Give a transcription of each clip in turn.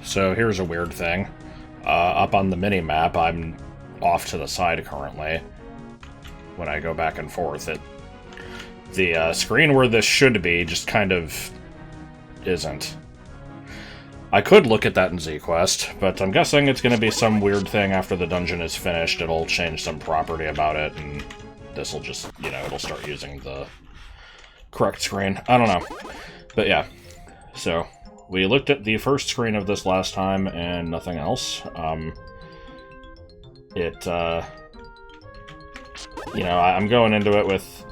So here's a weird thing. Up on the mini-map, I'm off to the side currently. When I go back and forth, the screen where this should be just kind of isn't. I could look at that in ZQuest, but I'm guessing it's going to be some weird thing after the dungeon is finished. It'll change some property about it, and this will just, it'll start using the correct screen. I don't know. But yeah, so we looked at the first screen of this last time and nothing else. I'm going into it with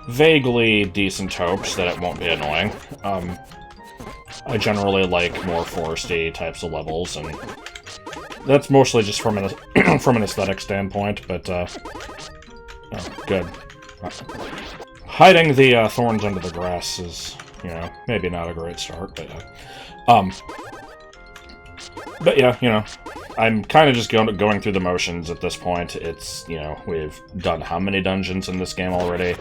vaguely decent hopes that it won't be annoying. I generally like more foresty types of levels, and that's mostly just from an from an aesthetic standpoint, but oh, good. Hiding the thorns under the grass is, maybe not a great start, but yeah, I'm kind of just going through the motions at this point. It's, we've done how many dungeons in this game already?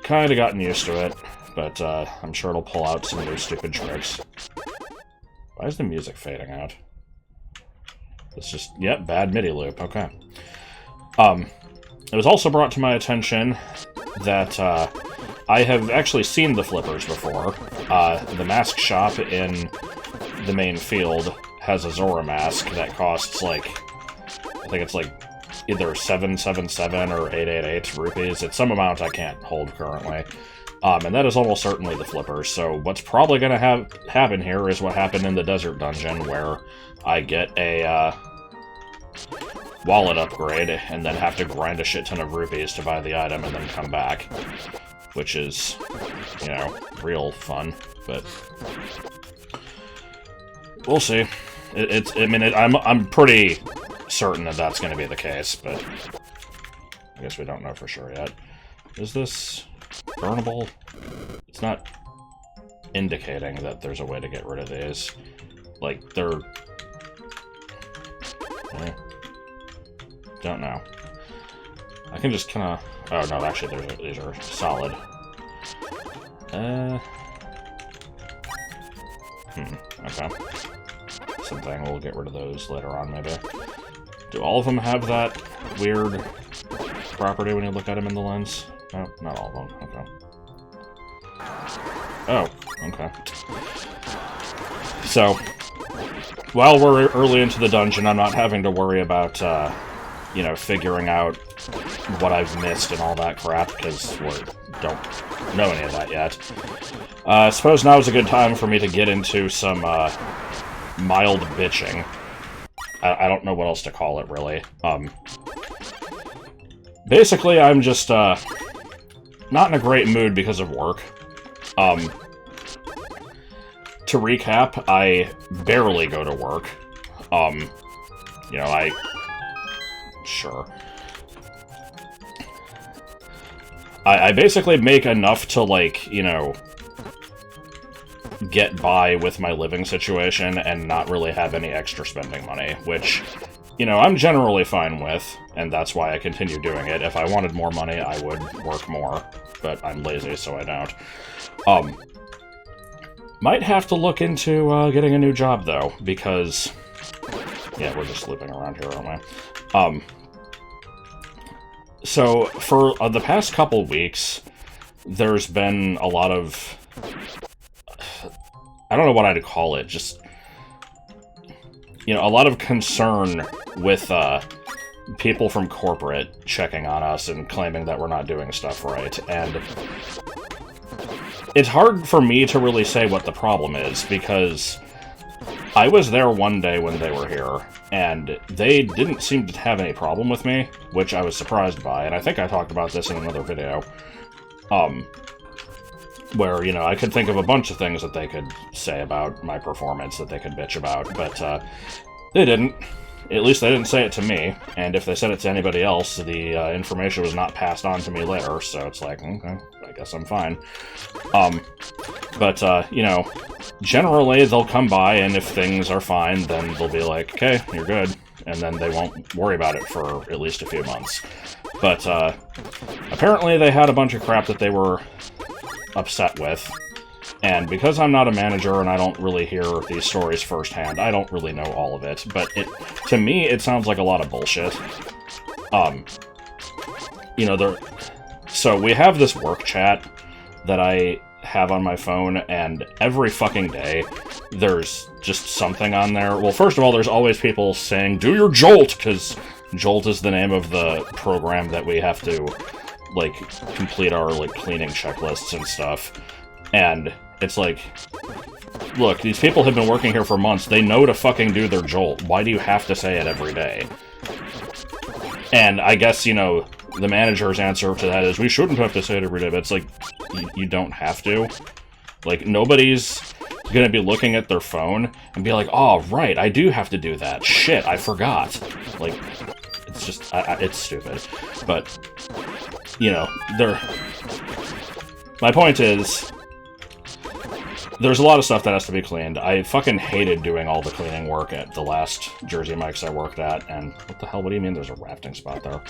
Kind of gotten used to it, but I'm sure it'll pull out some new stupid tricks. Why is the music fading out? It's just, yep, bad MIDI loop, okay. It was also brought to my attention that I have actually seen the flippers before. The mask shop in the main field has a Zora mask that costs, I think it's either 777 or 888 rupees. It's some amount I can't hold currently. And that is almost certainly the flippers. So what's probably going to happen here is what happened in the desert dungeon, where I get a wallet upgrade and then have to grind a shit ton of rupees to buy the item and then come back. Which is, real fun, but we'll see. I'm pretty certain that that's going to be the case, but I guess we don't know for sure yet. Is this burnable? It's not indicating that there's a way to get rid of these. They're... don't know. I can just kind of... Oh, no, actually, these are solid. Okay. Something, we'll get rid of those later on, maybe. Do all of them have that weird property when you look at them in the lens? No, not all of them. Okay. Oh, okay. So, while we're early into the dungeon, I'm not having to worry about, figuring out what I've missed and all that crap, because we don't know any of that yet. I suppose now is a good time for me to get into some, mild bitching. I don't know what else to call it, really. Basically, I'm just, not in a great mood because of work. To recap, I barely go to work. Sure. I basically make enough to, get by with my living situation and not really have any extra spending money, which, I'm generally fine with, and that's why I continue doing it. If I wanted more money, I would work more, but I'm lazy, so I don't. Might have to look into getting a new job, though, because... Yeah, we're just looping around here, aren't we? So, for the past couple weeks, there's been a lot of... I don't know what I'd call it, just... a lot of concern with people from corporate checking on us and claiming that we're not doing stuff right, and... It's hard for me to really say what the problem is, because I was there one day when they were here, and they didn't seem to have any problem with me, which I was surprised by, and I think I talked about this in another video, where, I could think of a bunch of things that they could say about my performance that they could bitch about, but they didn't. At least they didn't say it to me, and if they said it to anybody else, the information was not passed on to me later, so it's like, okay, I guess I'm fine. Generally they'll come by, and if things are fine, then they'll be like, okay, you're good, and then they won't worry about it for at least a few months. But, apparently they had a bunch of crap that they were upset with, And because I'm not a manager and I don't really hear these stories firsthand, I don't really know all of it. But to me, it sounds like a lot of bullshit. You know, so we have this work chat that I have on my phone, and every fucking day there's just something on there. Well, first of all, there's always people saying, do your Jolt, because Jolt is the name of the program that we have to, like, complete our, like, cleaning checklists and stuff. And it's like, look, these people have been working here for months. They know to fucking do their Jolt. Why do you have to say it every day? And I guess, you know, the manager's answer to that is, we shouldn't have to say it every day, but it's like, you don't have to. Like, nobody's gonna be looking at their phone and be like, oh, right, I do have to do that. Shit, I forgot. Like, it's just, it's stupid. But, you know, my point is, there's a lot of stuff that has to be cleaned. I fucking hated doing all the cleaning work at the last Jersey Mike's I worked at, and what the hell, what do you mean there's a rafting spot there?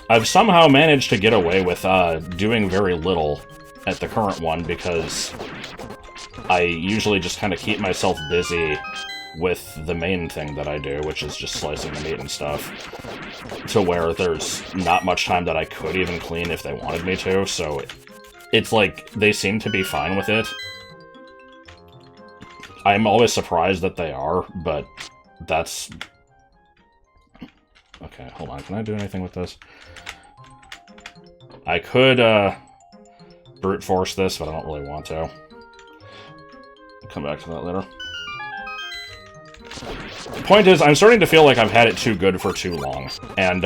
I've somehow managed to get away with doing very little at the current one, because I usually just kind of keep myself busy with the main thing that I do, which is just slicing the meat and stuff, to where there's not much time that I could even clean if they wanted me to, so it's like, they seem to be fine with it. I'm always surprised that they are, but that's... Okay, hold on, can I do anything with this? I could, brute force this, but I don't really want to. I'll come back to that later. The point is, I'm starting to feel like I've had it too good for too long, and,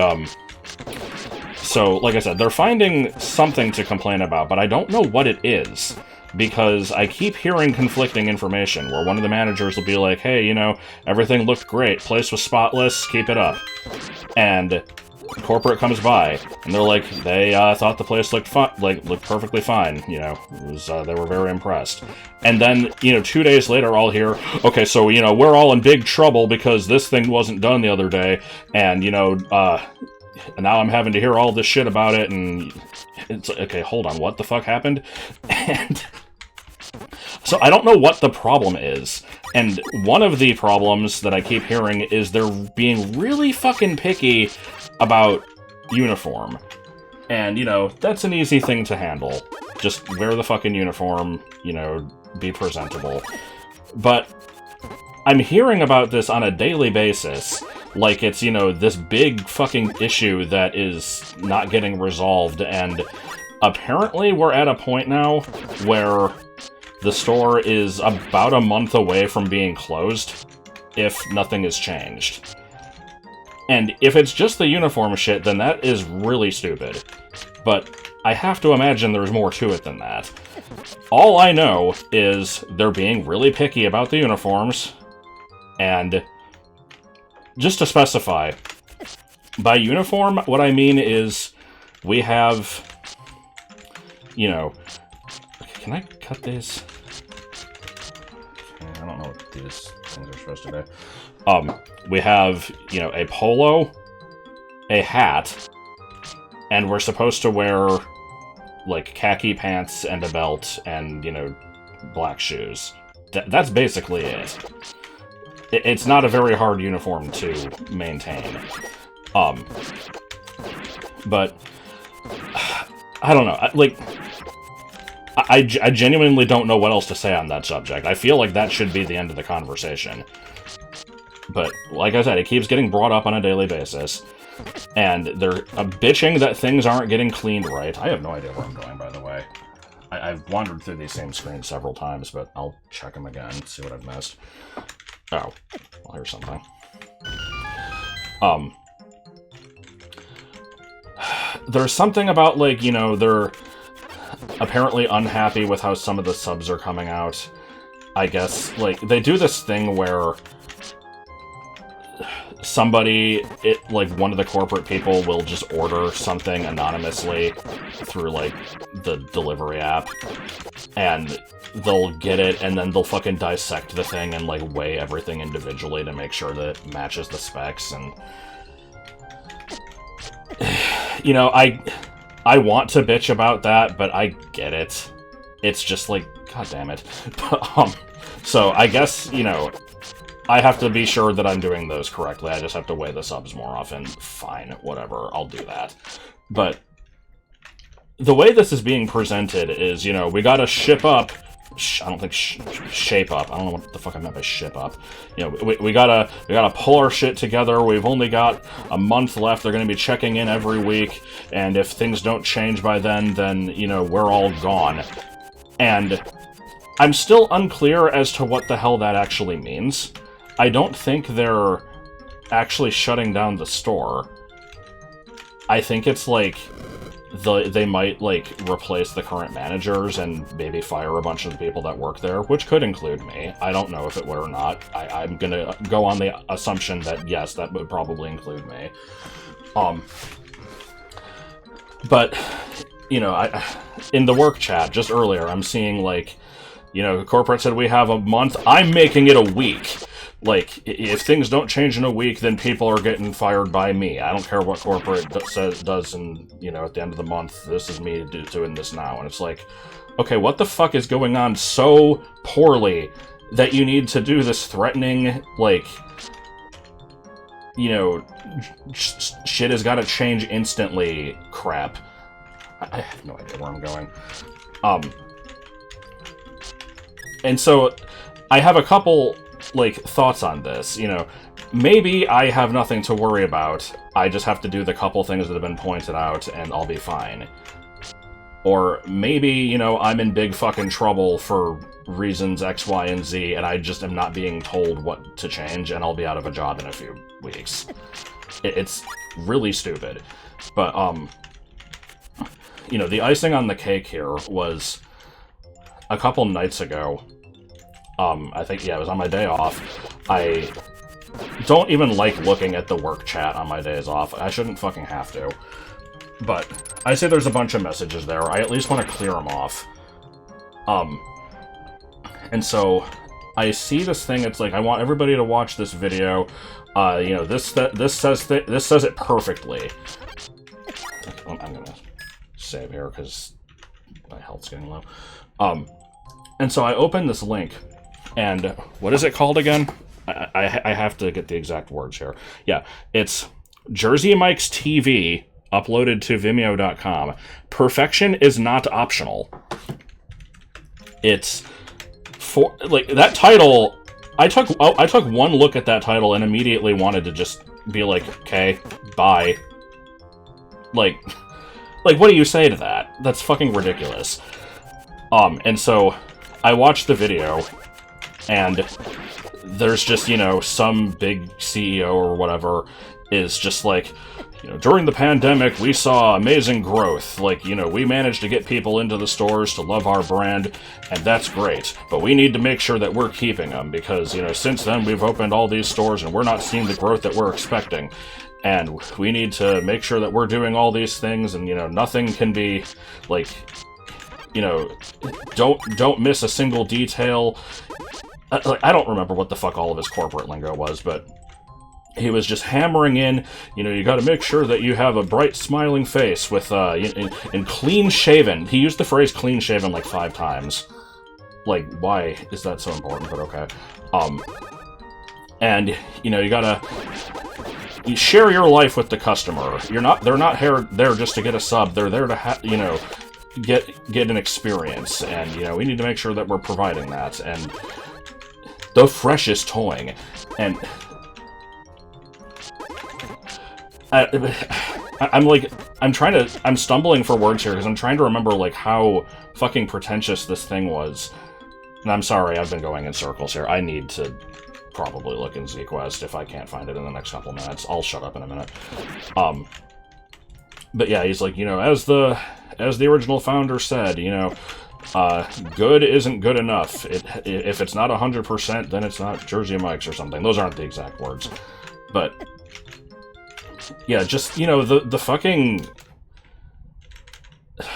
so, like I said, they're finding something to complain about, but I don't know what it is, because I keep hearing conflicting information, where one of the managers will be like, hey, you know, everything looked great, place was spotless, keep it up. And corporate comes by, and they're like, they thought the place looked looked perfectly fine, you know, it was, they were very impressed. And then, you know, 2 days later, I'll hear, okay, so, you know, we're all in big trouble because this thing wasn't done the other day, and, you know, and now I'm having to hear all this shit about it, and it's okay, hold on, what the fuck happened? And so I don't know what the problem is, and one of the problems that I keep hearing is they're being really fucking picky about uniform. And, you know, that's an easy thing to handle. Just wear the fucking uniform, you know, be presentable. But I'm hearing about this on a daily basis, like it's, you know, this big fucking issue that is not getting resolved, and apparently we're at a point now where the store is about a month away from being closed, if nothing is changed. And if it's just the uniform shit, then that is really stupid. But I have to imagine there's more to it than that. All I know is they're being really picky about the uniforms, and just to specify, by uniform, what I mean is we have, you know, can I cut these? I don't know what these things are supposed to do. We have, you know, a polo, a hat, and we're supposed to wear, like, khaki pants and a belt and, you know, black shoes. That's basically it. It's not a very hard uniform to maintain. But I don't know. I genuinely don't know what else to say on that subject. I feel like that should be the end of the conversation. But, like I said, it keeps getting brought up on a daily basis. And they're bitching that things aren't getting cleaned right. I have no idea where I'm going, by the way. I've wandered through these same screens several times, but I'll check them again, see what I've missed. Oh, well, here's something. There's something about, like, you know, they're apparently unhappy with how some of the subs are coming out. I guess, like, they do this thing where somebody, like, one of the corporate people will just order something anonymously through, like, the delivery app, and they'll get it, and then they'll fucking dissect the thing and, like, weigh everything individually to make sure that it matches the specs, and you know, I want to bitch about that, but I get it. it's just like, god damn it. So I guess, you know, I have to be sure that I'm doing those correctly. I just have to weigh the subs more often. Fine, whatever, I'll do that. But the way this is being presented is, you know, we gotta ship up. I don't think shape up. I don't know what the fuck I meant by ship up. You know, we gotta pull our shit together. We've only got a month left. They're gonna be checking in every week, and if things don't change by then, you know, we're all gone. And I'm still unclear as to what the hell that actually means. I don't think they're actually shutting down the store. I think it's like they might, like, replace the current managers and maybe fire a bunch of the people that work there, which could include me. I don't know if it would or not. I'm gonna go on the assumption that, yes, that would probably include me. But, you know, in the work chat, just earlier, I'm seeing, like, you know, corporate said we have a month. I'm making it a week. Like, if things don't change in a week, then people are getting fired by me. I don't care what corporate does, and, you know, at the end of the month, this is me doing this now. And it's like, okay, what the fuck is going on so poorly that you need to do this threatening, like, you know, shit has got to change instantly crap. I have no idea where I'm going. And so, I have a couple, like, thoughts on this. You know, maybe I have nothing to worry about. I just have to do the couple things that have been pointed out, and I'll be fine. Or maybe, you know, I'm in big fucking trouble for reasons X, Y, and Z, and I just am not being told what to change, and I'll be out of a job in a few weeks. It's really stupid. But, you know, the icing on the cake here was a couple nights ago. I think, yeah, it was on my day off. I don't even like looking at the work chat on my days off. I shouldn't fucking have to. But I say there's a bunch of messages there. I at least want to clear them off. And so I see this thing. It's like, I want everybody to watch this video. You know, this says it perfectly. I'm gonna save here because my health's getting low. And so I open this link, and what is it called again? I have to get the exact words here. Yeah, it's Jersey Mike's TV uploaded to Vimeo.com. Perfection is not optional. It's for, like, that title. I took one look at that title and immediately wanted to just be like, okay, bye. Like, what do you say to that? That's fucking ridiculous. And so I watched the video, and there's just, you know, some big CEO or whatever is just like, you know, during the pandemic, we saw amazing growth. Like, you know, we managed to get people into the stores to love our brand, and that's great. But we need to make sure that we're keeping them because, you know, since then we've opened all these stores and we're not seeing the growth that we're expecting. And we need to make sure that we're doing all these things, and, you know, nothing can be, like, you know, don't miss a single detail. I don't remember what the fuck all of his corporate lingo was, but he was just hammering in, you know, you gotta make sure that you have a bright, smiling face with, and clean-shaven. He used the phrase clean-shaven like 5 times. Like, why is that so important? But okay. And, you know, you share your life with the customer. They're not there just to get a sub. They're there to you know, get an experience, and, you know, we need to make sure that we're providing that, and the freshest toying, and I'm stumbling for words here, because I'm trying to remember, like, how fucking pretentious this thing was, and I'm sorry, I've been going in circles here. I need to probably look in ZQuest. If I can't find it in the next couple minutes, I'll shut up in a minute. But yeah, he's like, you know, as the original founder said, you know, good isn't good enough. If it's not 100%, then it's not Jersey Mike's or something. Those aren't the exact words. But yeah, just, you know, the fucking,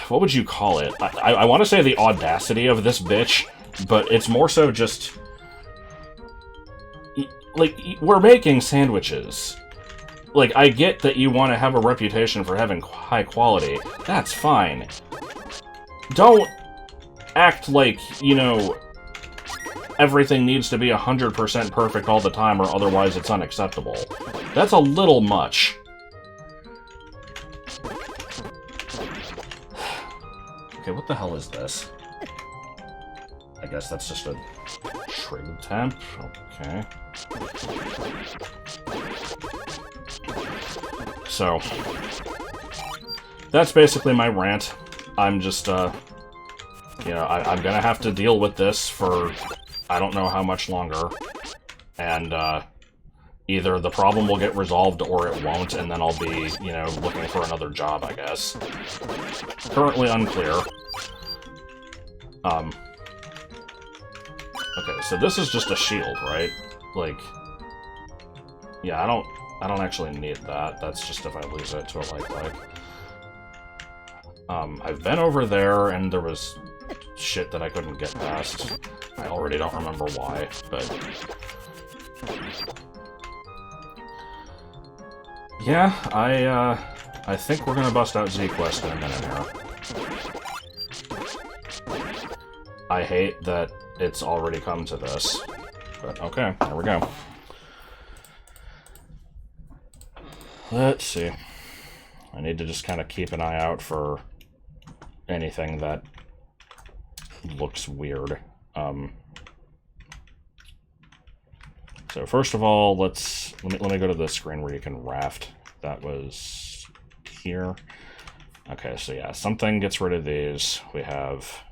what would you call it? I want to say the audacity of this bitch, but it's more so just, like, we're making sandwiches. Like, I get that you want to have a reputation for having high quality. That's fine. Don't act like, you know, everything needs to be 100% perfect all the time or otherwise it's unacceptable. That's a little much. Okay, what the hell is this? I guess that's just a trig temp. Okay. So, that's basically my rant. I'm just, you know, I'm gonna have to deal with this for I don't know how much longer. And, either the problem will get resolved or it won't, and then I'll be, you know, looking for another job, I guess. Currently unclear. Okay, so this is just a shield, right? Like, yeah, I don't actually need that. That's just if I lose it to a like. I've been over there, and there was shit that I couldn't get past. I already don't remember why, but... yeah, I think we're gonna bust out Z-Quest in a minute here. I hate that it's already come to this, but okay, there we go. Let's see. I need to just kind of keep an eye out for anything that looks weird. So first of all, let me go to the screen where you can raft. That was here. Okay, so yeah, something gets rid of these. We have,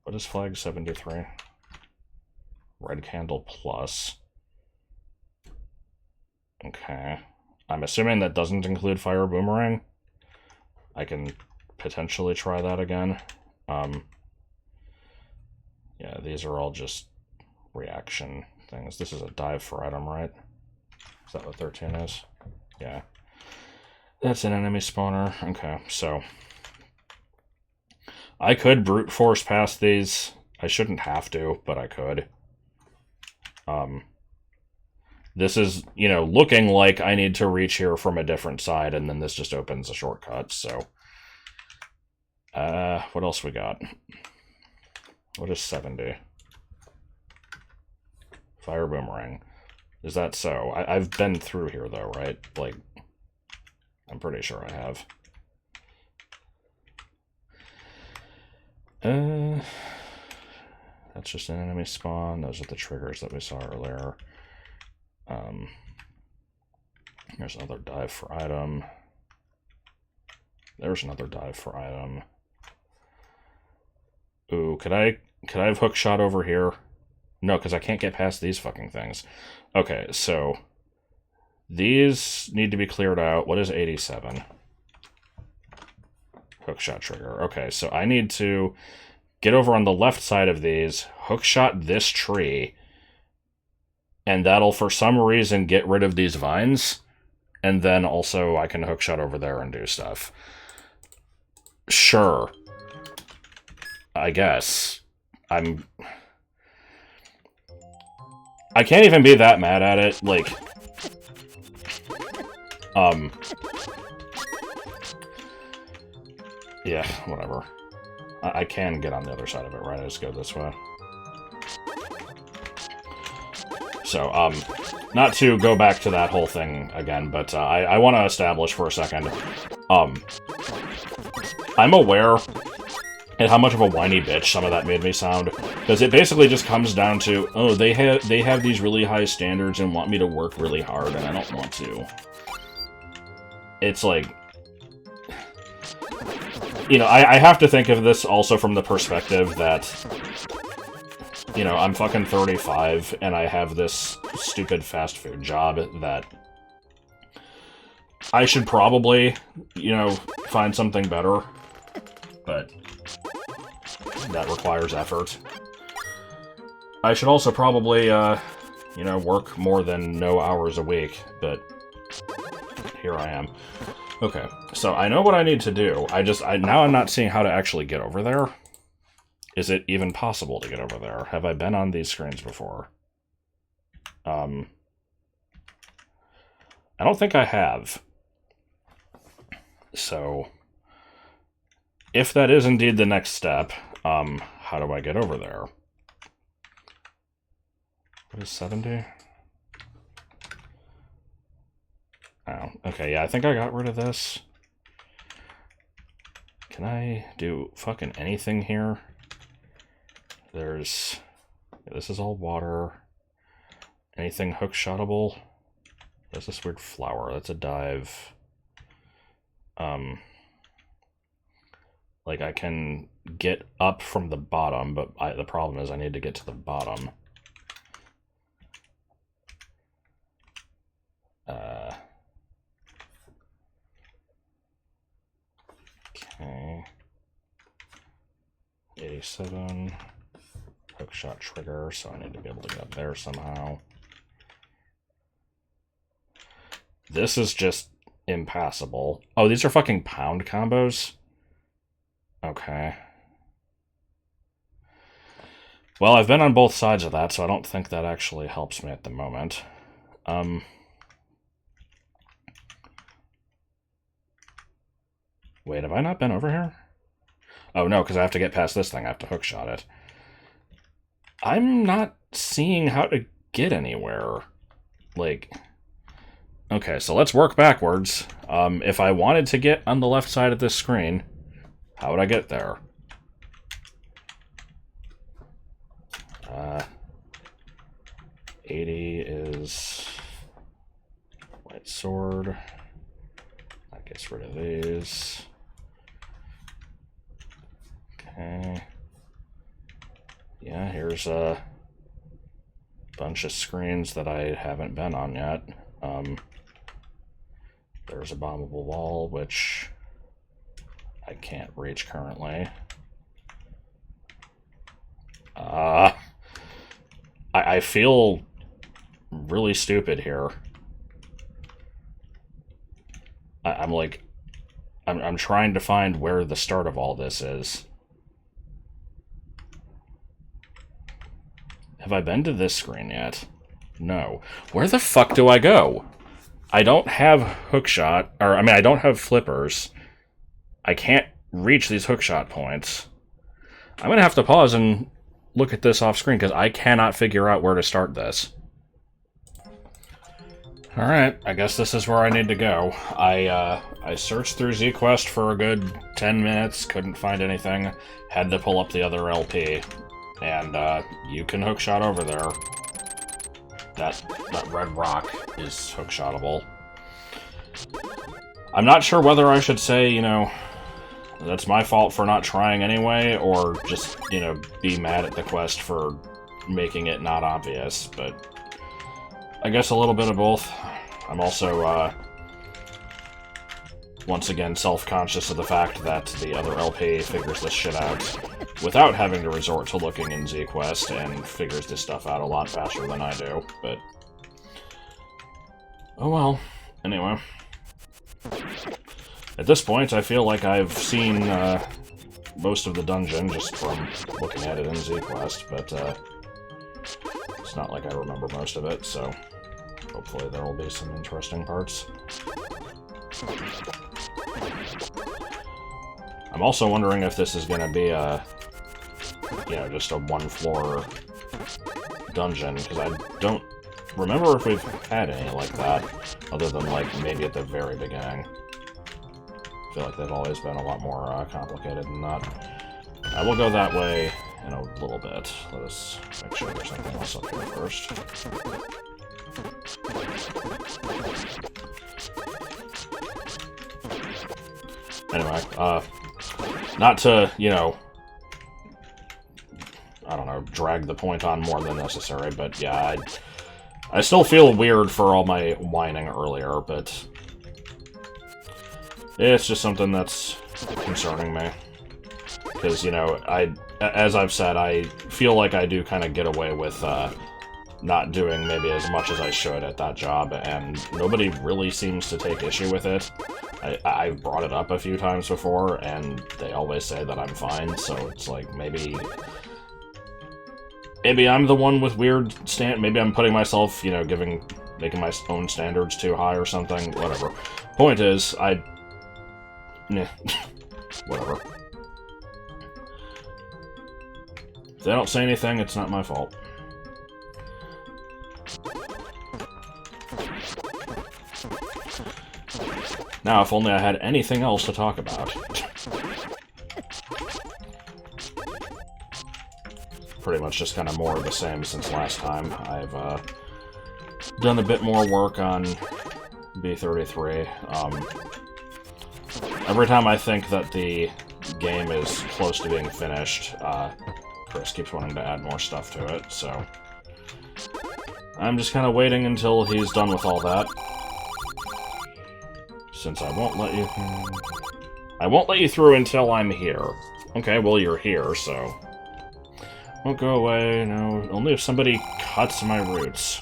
what is flag 73? Red candle plus. Okay. I'm assuming that doesn't include fire boomerang. I can potentially try that again. Yeah, these are all just reaction things. This is a dive for item, right? Is that what 13 is? Yeah. That's an enemy spawner. Okay, so I could brute force past these. I shouldn't have to, but I could. This is, you know, looking like I need to reach here from a different side, and then this just opens a shortcut, so... what else we got? What is 70? Fire boomerang. Is that so? I've been through here, though, right? Like, I'm pretty sure I have. That's just an enemy spawn. Those are the triggers that we saw earlier. There's another dive for item. There's another dive for item. Ooh, could I have hook shot over here? No, because I can't get past these fucking things. Okay, so these need to be cleared out. What is 87? Hook shot trigger. Okay, so I need to get over on the left side of these, hook shot this tree, and that'll for some reason get rid of these vines, and then also I can hook shot over there and do stuff. Sure. I guess. I can't even be that mad at it, like... yeah, whatever. I can get on the other side of it, right? I just go this way. So, not to go back to that whole thing again, but I want to establish for a second. I'm aware at how much of a whiny bitch some of that made me sound, because it basically just comes down to, oh, they have these really high standards and want me to work really hard, and I don't want to. It's like, you know, I have to think of this also from the perspective that, you know, I'm fucking 35, and I have this stupid fast food job that I should probably, you know, find something better, but that requires effort. I should also probably, you know, work more than no hours a week, but here I am. Okay, so I know what I need to do. Now I'm not seeing how to actually get over there. Is it even possible to get over there? Have I been on these screens before? I don't think I have. So, if that is indeed the next step, How do I get over there? What is 70? Oh, okay, yeah, I think I got rid of this. Can I do fucking anything here? There's... This is all water. Anything hook-shotable? There's this weird flower. That's a dive. Like, I can get up from the bottom, but the problem is I need to get to the bottom. Okay. 87. Hookshot trigger, so I need to be able to get up there somehow. This is just impassable. Oh, these are fucking pound combos? Okay. Well, I've been on both sides of that, so I don't think that actually helps me at the moment. Wait, have I not been over here? Oh, no, because I have to get past this thing. I have to hookshot it. I'm not seeing how to get anywhere. Like... Okay, so let's work backwards. If I wanted to get on the left side of this screen, how would I get there? 80 is white sword. That gets rid of these. Okay. Yeah, here's a bunch of screens that I haven't been on yet. There's a bombable wall, which I can't reach currently. I feel really stupid here. I'm trying to find where the start of all this is. Have I been to this screen yet? No. Where the fuck do I go? I don't have hookshot, or I mean, I don't have flippers. I can't reach these hookshot points. I'm gonna have to pause and look at this off screen because I cannot figure out where to start this. Alright, I guess this is where I need to go. I searched through ZQuest for a good 10 minutes, couldn't find anything, had to pull up the other LP, and you can hookshot over there. That red rock is hookshotable. I'm not sure whether I should say, you know, that's my fault for not trying anyway, or just, you know, be mad at the quest for making it not obvious, but I guess a little bit of both. I'm also, once again, self-conscious of the fact that the other LP figures this shit out without having to resort to looking in ZQuest and figures this stuff out a lot faster than I do, but... Oh well. Anyway. At this point, I feel like I've seen most of the dungeon just from looking at it in ZQuest, but it's not like I remember most of it, so hopefully there will be some interesting parts. I'm also wondering if this is going to be a, you know, just a one-floor dungeon, because I don't remember if we've had any like that, other than, like, maybe at the very beginning. I feel like they've always been a lot more complicated than that. I will go that way in a little bit. Let us make sure there's something else up here first. Anyway, not to, you know, I don't know, drag the point on more than necessary, but yeah, I still feel weird for all my whining earlier, but it's just something that's concerning me. Because, you know, as I've said, I feel like I do kind of get away with not doing maybe as much as I should at that job, and nobody really seems to take issue with it. I've brought it up a few times before, and they always say that I'm fine, so it's like, maybe I'm the one with weird maybe I'm putting myself, you know, making my own standards too high or something, whatever. Point is, whatever. If they don't say anything, it's not my fault. Now, if only I had anything else to talk about. Pretty much just kind of more of the same since last time. I've done a bit more work on B33. Every time I think that the game is close to being finished, Chris keeps wanting to add more stuff to it, so I'm just kind of waiting until he's done with all that. Since I won't let you... I won't let you through until I'm here. Okay, well, you're here, so... Won't go away, no. Only if somebody cuts my roots.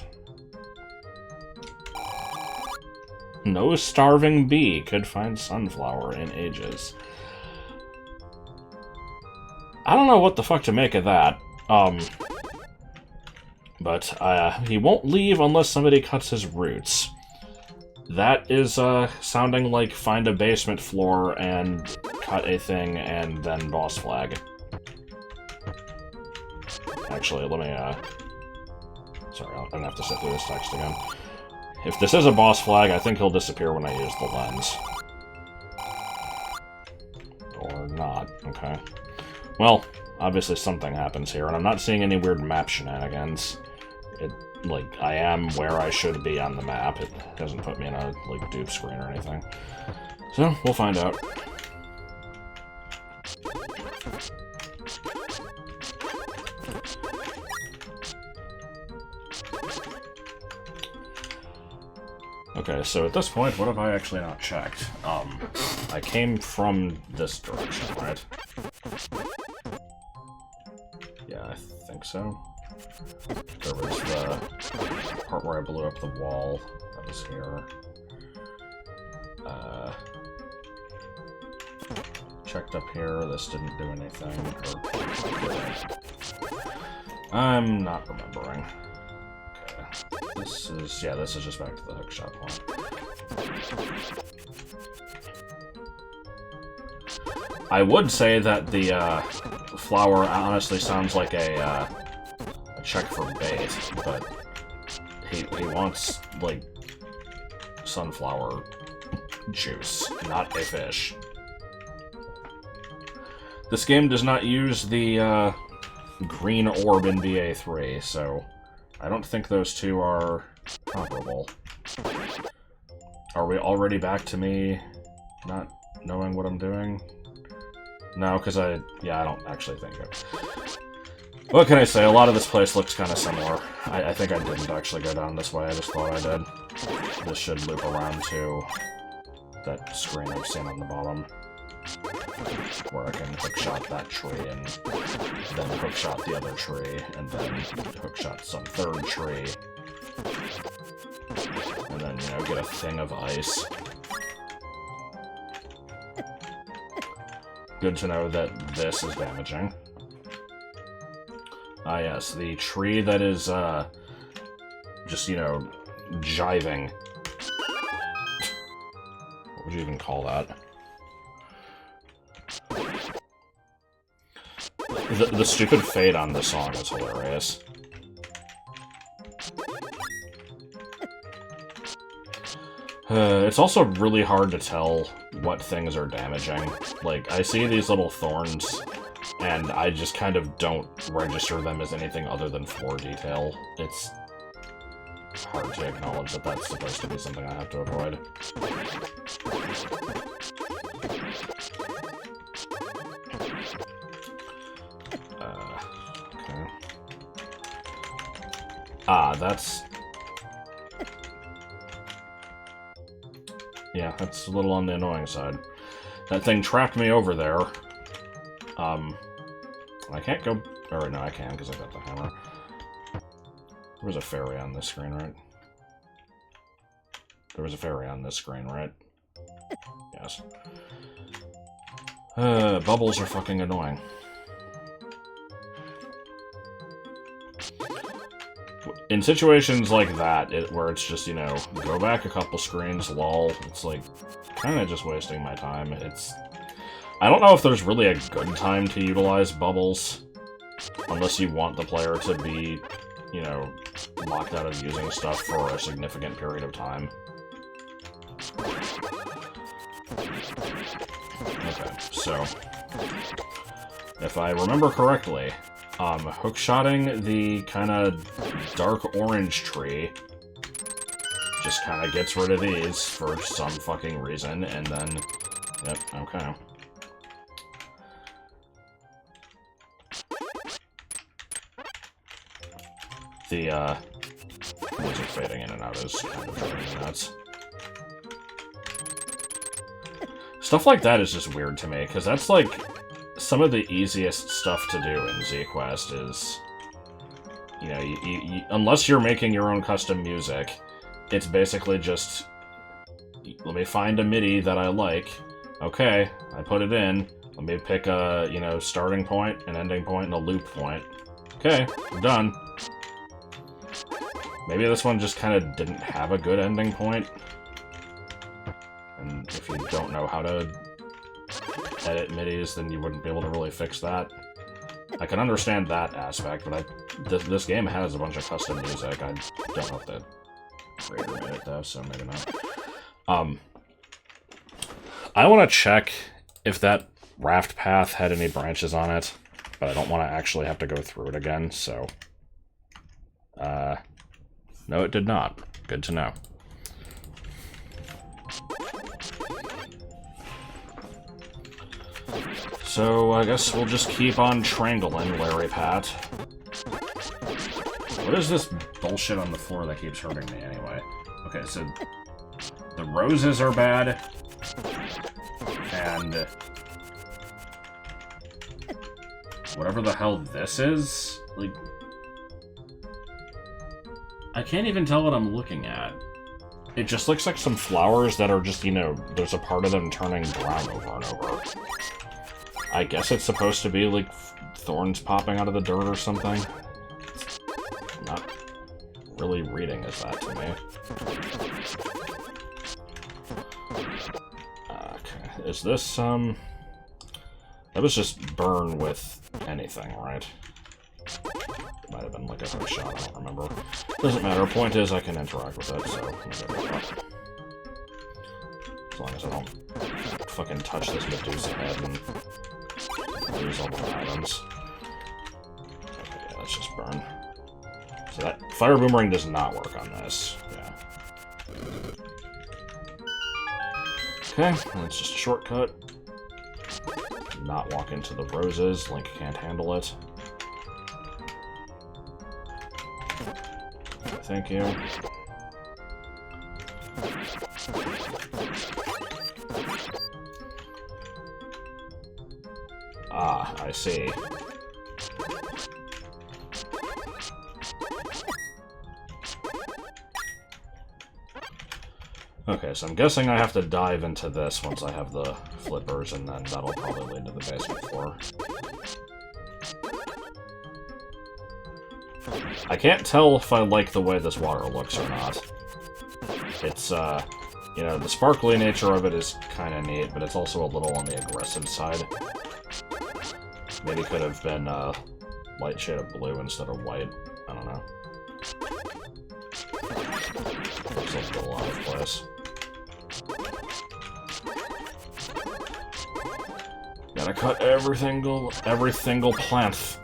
No starving bee could find sunflower in ages. I don't know what the fuck to make of that. But he won't leave unless somebody cuts his roots. That is, sounding like find a basement floor and cut a thing and then boss flag. Actually, let me, sorry, I'm gonna have to sit through this text again. If this is a boss flag, I think he'll disappear when I use the lens. Or not, okay. Well, obviously something happens here, and I'm not seeing any weird map shenanigans. Like, I am where I should be on the map. It doesn't put me in a, like, dupe screen or anything. So, we'll find out. Okay, so at this point, what have I actually not checked? I came from this direction, right? Yeah, I think so. There was the part where I blew up the wall. That was here. Checked up here. This didn't do anything. I'm not remembering. Okay. This is... yeah, this is just back to the hookshot point. I would say that the flower honestly sounds like a check for bait, but he wants, like, sunflower juice, not a fish. This game does not use the green orb in BA3, so I don't think those two are comparable. Are we already back to me not knowing what I'm doing? No, because yeah, I don't actually think it. What can I say? A lot of this place looks kind of similar. I think I didn't actually go down this way, I just thought I did. This should loop around to that screen I've seen on the bottom, where I can hookshot that tree, and then hookshot the other tree, and then hookshot some third tree, and then, you know, get a thing of ice. Good to know that this is damaging. Ah, yes, the tree that is, just, you know, jiving. What would you even call that? The stupid fade on this song is hilarious. It's also really hard to tell what things are damaging. Like, I see these little thorns, and I just kind of don't register them as anything other than floor detail. It's hard to acknowledge that that's supposed to be something I have to avoid. Okay. Ah, that's... yeah, that's a little on the annoying side. That thing trapped me over there. I can't go... or no, I can, because I got the hammer. There was a fairy on this screen, right? There was a fairy on this screen, right? Yes. Bubbles are fucking annoying. In situations like that, where it's just, you know, go back a couple screens, lol, it's like, kind of just wasting my time. It's... I don't know if there's really a good time to utilize bubbles. Unless you want the player to be, you know, locked out of using stuff for a significant period of time. Okay, so if I remember correctly, hookshotting the kind of dark orange tree just kind of gets rid of these for some fucking reason, and then, yep, okay. The, music fading in and out is kind of driving me nuts. Stuff like that is just weird to me, because that's, like, some of the easiest stuff to do in Z-Quest is, you know, you, unless you're making your own custom music, it's basically just, let me find a MIDI that I like. Okay, I put it in. Let me pick a, you know, starting point, an ending point, and a loop point. Okay, we're done. Maybe this one just kind of didn't have a good ending point. And if you don't know how to edit MIDIs, then you wouldn't be able to really fix that. I can understand that aspect, but this game has a bunch of custom music. I don't know if the creator made it, though, so maybe not. I want to check if that raft path had any branches on it, but I don't want to actually have to go through it again, so... no, it did not. Good to know. So, I guess we'll just keep on trangling Larry Pat. What is this bullshit on the floor that keeps hurting me, anyway? Okay, so... the roses are bad. And... whatever the hell this is? Like... I can't even tell what I'm looking at. It just looks like some flowers that are just, you know, there's a part of them turning brown over and over. I guess it's supposed to be, like, thorns popping out of the dirt or something. I'm not really reading as that to me. Okay, is this, that was just burn with anything, right? Might have been like a hook shot, I don't remember. Doesn't matter, point is I can interact with it, so... as long as I don't fucking touch this Medusa head and lose all my items. Okay, yeah, let's just burn. So that fire boomerang does not work on this. Yeah. Okay, that's just a shortcut. Not walk into the roses, Link can't handle it. Thank you. Ah, I see. Okay, so I'm guessing I have to dive into this once I have the flippers, and then that'll probably lead to the basement floor. I can't tell if I like the way this water looks or not. It's, you know, the sparkly nature of it is kind of neat, but it's also a little on the aggressive side. Maybe could have been a light shade of blue instead of white. I don't know. Looks like a little out of place. Gotta cut every single plant.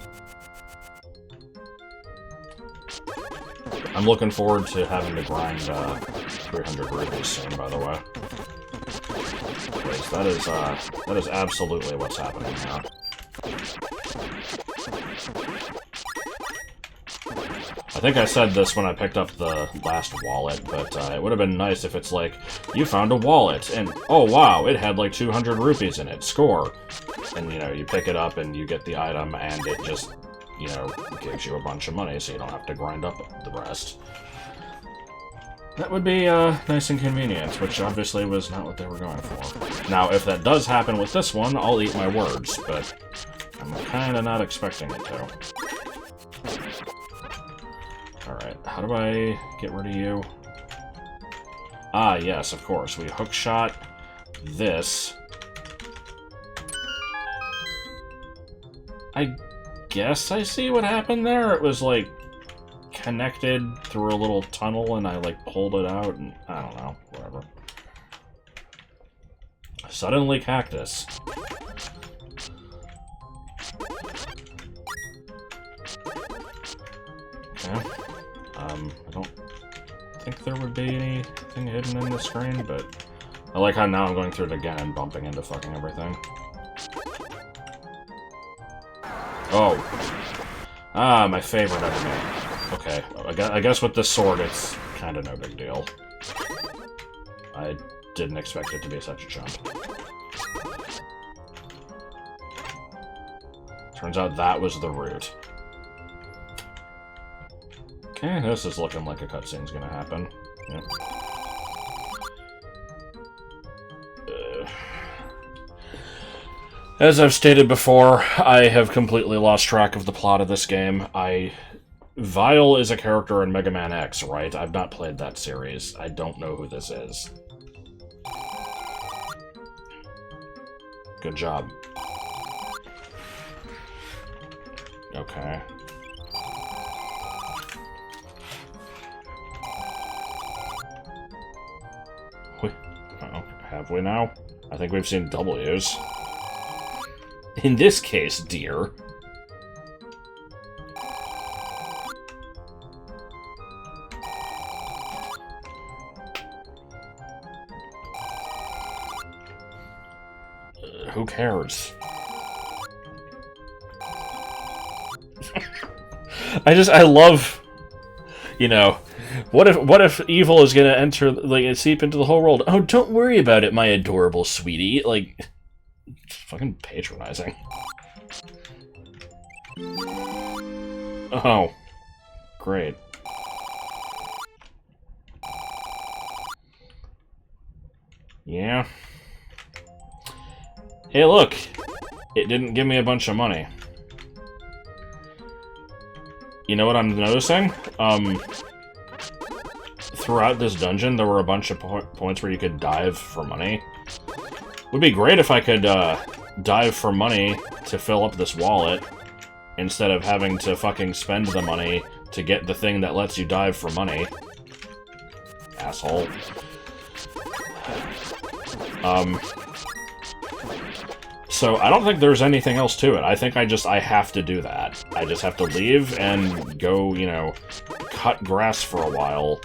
I'm looking forward to having to grind 300 rupees soon, by the way. Because that is absolutely what's happening now. I think I said this when I picked up the last wallet, but it would have been nice if it's like, you found a wallet, and oh wow, it had like 200 rupees in it, score! And you know, you pick it up and you get the item, and it just, you know, gives you a bunch of money, so you don't have to grind up the rest. That would be nice and convenient, which obviously was not what they were going for. Now, if that does happen with this one, I'll eat my words, but I'm kinda not expecting it to. Alright, how do I get rid of you? Ah, yes, of course. We hookshot this. I guess I see what happened there. It was, like, connected through a little tunnel, and I, like, pulled it out, and I don't know. Whatever. Suddenly cactus. Okay. I don't think there would be anything hidden in the screen, but I like how now I'm going through it again and bumping into fucking everything. Oh. Ah, my favorite enemy. Okay, I guess with this sword it's kind of no big deal. I didn't expect it to be such a jump. Turns out that was the route. Okay, this is looking like a cutscene's gonna happen. Yep. As I've stated before, I have completely lost track of the plot of this game. Vile is a character in Mega Man X, right? I've not played that series. I don't know who this is. Good job. Okay. Have we now? I think we've seen W's. In this case, dear. Who cares? I love, you know, what if evil is gonna enter, like, seep into the whole world? Oh, don't worry about it, my adorable sweetie. Like, it's fucking patronizing. Oh, great. Yeah. Hey, look! It didn't give me a bunch of money. You know what I'm noticing? Throughout this dungeon, there were a bunch of points where you could dive for money. Would be great if I could, dive for money to fill up this wallet, instead of having to fucking spend the money to get the thing that lets you dive for money. Asshole. So I don't think there's anything else to it. I think I have to do that. I just have to leave and go, you know, cut grass for a while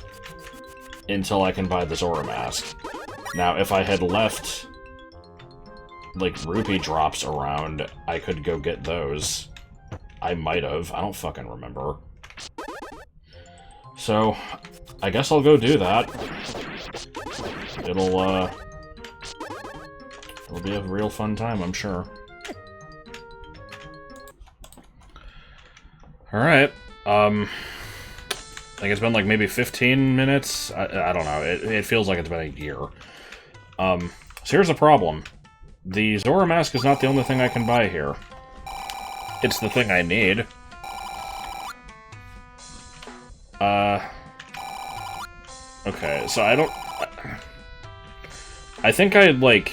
until I can buy the Zora mask. Now, if I had left, like, rupee drops around, I could go get those. I might have. I don't fucking remember. So, I guess I'll go do that. It'll be a real fun time, I'm sure. Alright, I think it's been like maybe 15 minutes? I don't know, it feels like it's been a year. So here's the problem. The Zora mask is not the only thing I can buy here. It's the thing I need. Okay, so I think I, like,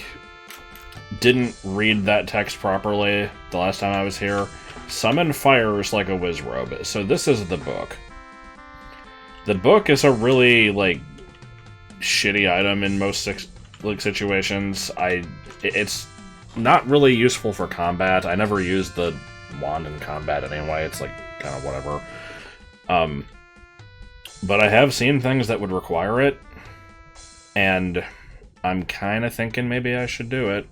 didn't read that text properly the last time I was here. Summon fires like a Wizrobe. So this is the book. The book is a really, like, shitty item in most situations. It's not really useful for combat. I never used the wand in combat anyway. It's, like, kind of whatever. But I have seen things that would require it, and I'm kind of thinking maybe I should do it.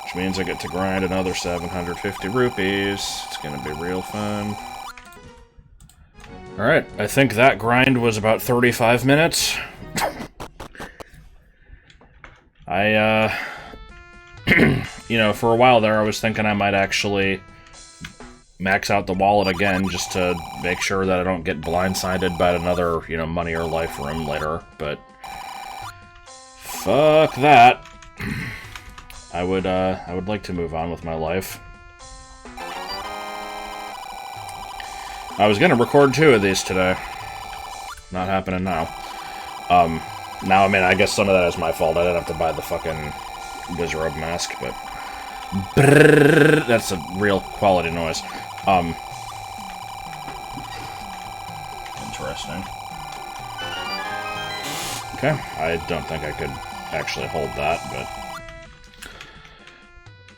Which means I get to grind another 750 rupees. It's gonna be real fun. Alright, I think that grind was about 35 minutes. You know, for a while there I was thinking I might actually max out the wallet again just to make sure that I don't get blindsided by another, you know, money or life room later, but fuck that. I would like to move on with my life. I was gonna record 2 of these today. Not happening now. Now, I mean, I guess some of that is my fault. I didn't have to buy the fucking Wizrobe mask, but... Brrr, that's a real quality noise. Interesting. Okay, I don't think I could actually hold that, but...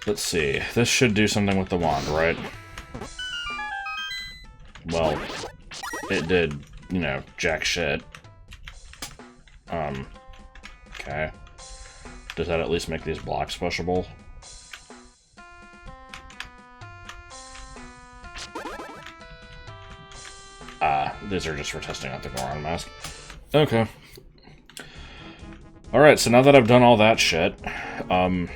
Let's see. This should do something with the wand, right? Well, it did, you know, jack shit. Okay. Does that at least make these blocks pushable? These are just for testing out the Goron mask. Okay. Alright, so now that I've done all that shit, I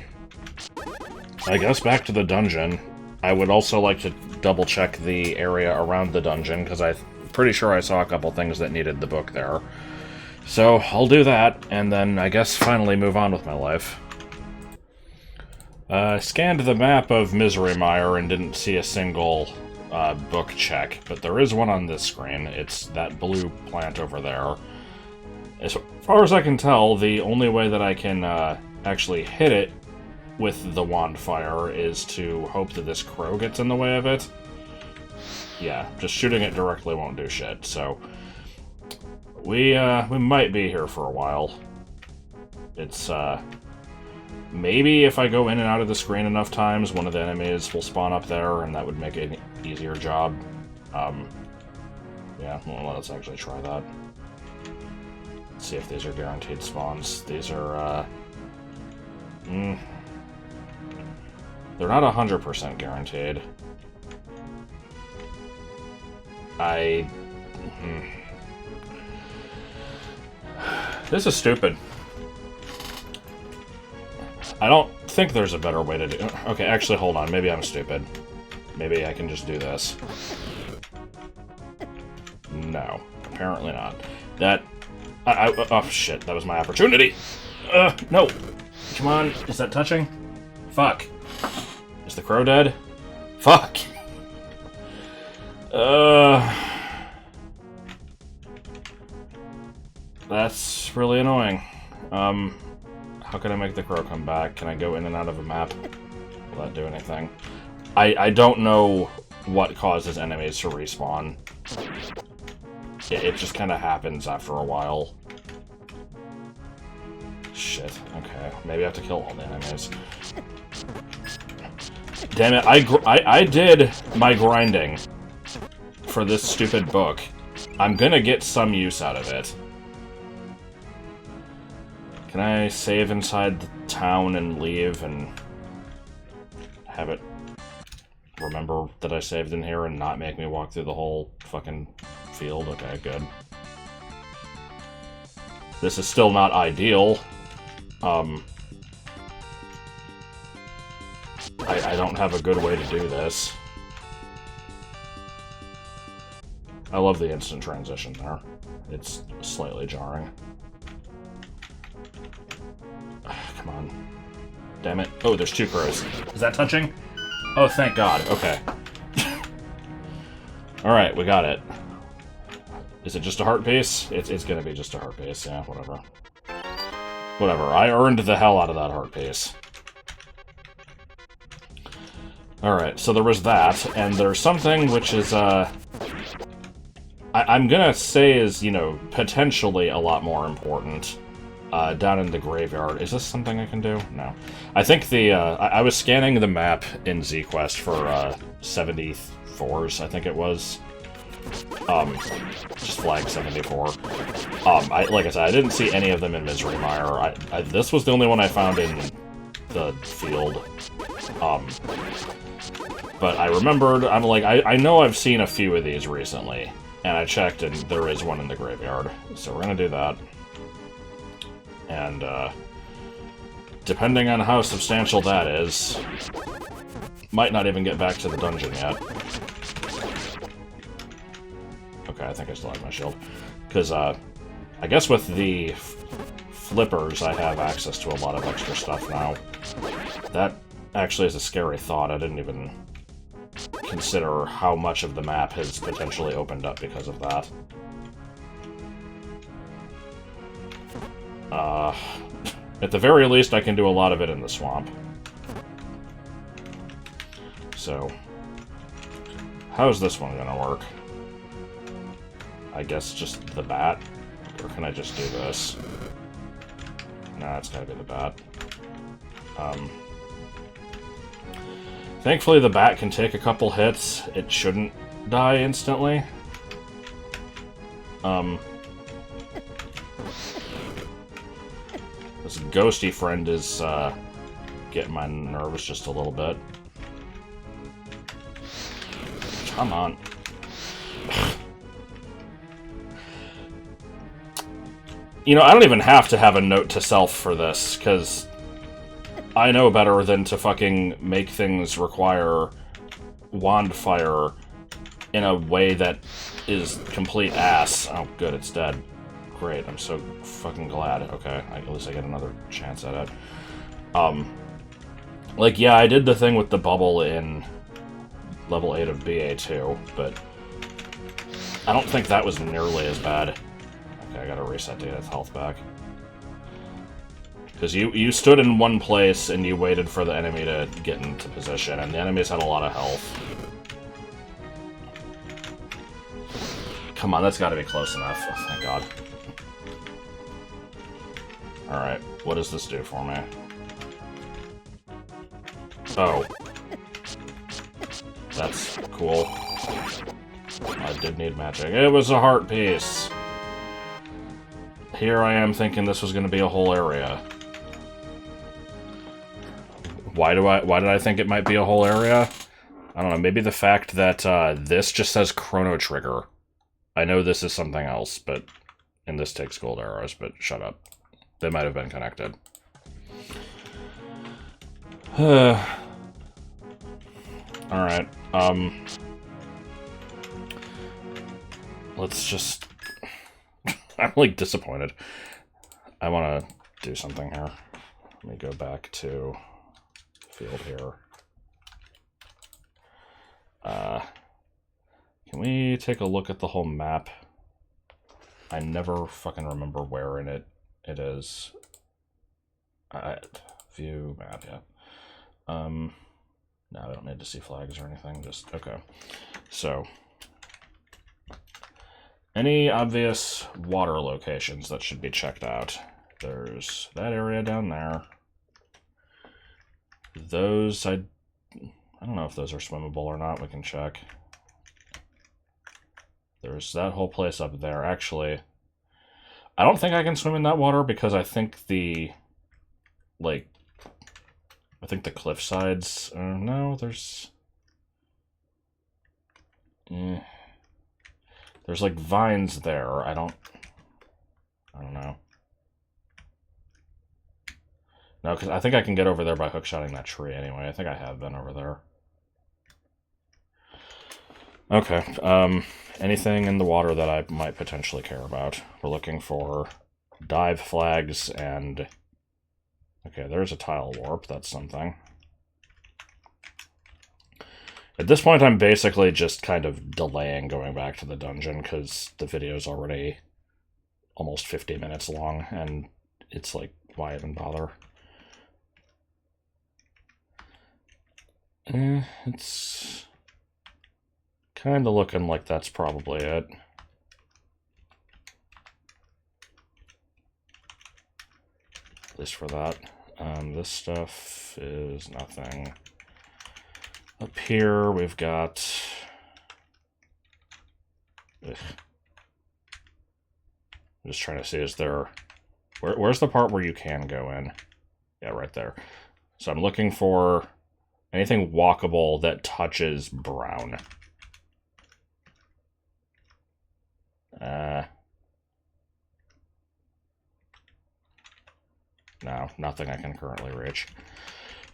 guess back to the dungeon. I would also like to double-check the area around the dungeon, because I'm pretty sure I saw a couple things that needed the book there. So, I'll do that, and then I guess finally move on with my life. I scanned the map of Misery Mire and didn't see a single book check, but there is one on this screen. It's that blue plant over there. As far as I can tell, the only way that I can actually hit it with the wand fire is to hope that this crow gets in the way of it. Yeah, just shooting it directly won't do shit, so... We might be here for a while. It's, maybe if I go in and out of the screen enough times, one of the enemies will spawn up there, and that would make it an easier job. Yeah, well, let's actually try that. Let's see if these are guaranteed spawns. These are, they're not 100% guaranteed. This is stupid. I don't think there's a better way to do it. Okay, actually, hold on. Maybe I'm stupid. Maybe I can just do this. No. Apparently not. That... oh, shit. That was my opportunity. No. Come on. Is that touching? Fuck. Is the crow dead? Fuck. That's really annoying. How can I make the crow come back? Can I go in and out of a map? Will that do anything? I don't know what causes enemies to respawn. It just kind of happens after a while. Shit. Okay. Maybe I have to kill all the enemies. Damn it. I did my grinding for this stupid book. I'm gonna get some use out of it. Can I save inside the town and leave and have it remember that I saved in here and not make me walk through the whole fucking field? Okay, good. This is still not ideal. I don't have a good way to do this. I love the instant transition there. It's slightly jarring. Come on. Damn it. Oh, there's two crows. Is that touching? Oh, thank God. Okay. Alright, we got it. Is it just a heart piece? It's gonna be just a heart piece, yeah, whatever. Whatever, I earned the hell out of that heart piece. Alright, so there was that, and there's something which is, I'm gonna say is, you know, potentially a lot more important. Down in the graveyard. Is this something I can do? No. I think the, I was scanning the map in ZQuest for, 74s, I think it was. Just flag 74. Like I said, I didn't see any of them in Misery Mire. This was the only one I found in the field. But I remembered, I'm like, I know I've seen a few of these recently, and I checked, and there is one in the graveyard. So we're gonna do that. And, depending on how substantial that is, might not even get back to the dungeon yet. Okay, I think I still have my shield. Because, I guess with the flippers, I have access to a lot of extra stuff now. That actually is a scary thought. I didn't even consider how much of the map has potentially opened up because of that. At the very least, I can do a lot of it in the swamp. So, how's this one gonna work? I guess just the bat? Or can I just do this? Nah, it's gotta be the bat. Thankfully, the bat can take a couple hits. It shouldn't die instantly. This ghosty friend is, getting my nerves just a little bit. Come on. You know, I don't even have to have a note to self for this, because I know better than to fucking make things require wand fire in a way that is complete ass. Oh, good, it's dead. Great, I'm so fucking glad. Okay, at least I get another chance at it. Like, yeah, I did the thing with the bubble in level 8 of BA2, but I don't think that was nearly as bad. Okay, I gotta reset to get its health back. Because you stood in one place and you waited for the enemy to get into position, and the enemies had a lot of health. Come on, that's gotta be close enough. Oh, thank God. Alright, what does this do for me? Oh. That's cool. I did need magic. It was a heart piece! Here I am thinking this was going to be a whole area. Why did I think it might be a whole area? I don't know, maybe the fact that this just says Chrono Trigger. I know this is something else, but... And this takes gold arrows, but shut up. They might have been connected. Alright, let's just... I'm, like, disappointed. I want to do something here. Let me go back to the field here. Can we take a look at the whole map? I never fucking remember where in it is. View map, yeah. No, I don't need to see flags or anything, just, okay. So, any obvious water locations that should be checked out? There's that area down there. Those, I don't know if those are swimmable or not, we can check. There's that whole place up there. Actually, I don't think I can swim in that water because I think the, like, I think the cliff sides, no, there's, there's like vines there. I don't know. No, because I think I can get over there by hookshotting that tree anyway. I think I have been over there. Okay, anything in the water that I might potentially care about? We're looking for dive flags and... Okay, there's a tile warp, that's something. At this point, I'm basically just kind of delaying going back to the dungeon, because the video's already almost 50 minutes long, and it's like, why even bother? It's kind of looking like that's probably it. At least for that. This stuff is nothing. Up here, we've got... Ugh. I'm just trying to see, is there... Where's the part where you can go in? Yeah, right there. So I'm looking for anything walkable that touches brown. No, nothing I can currently reach.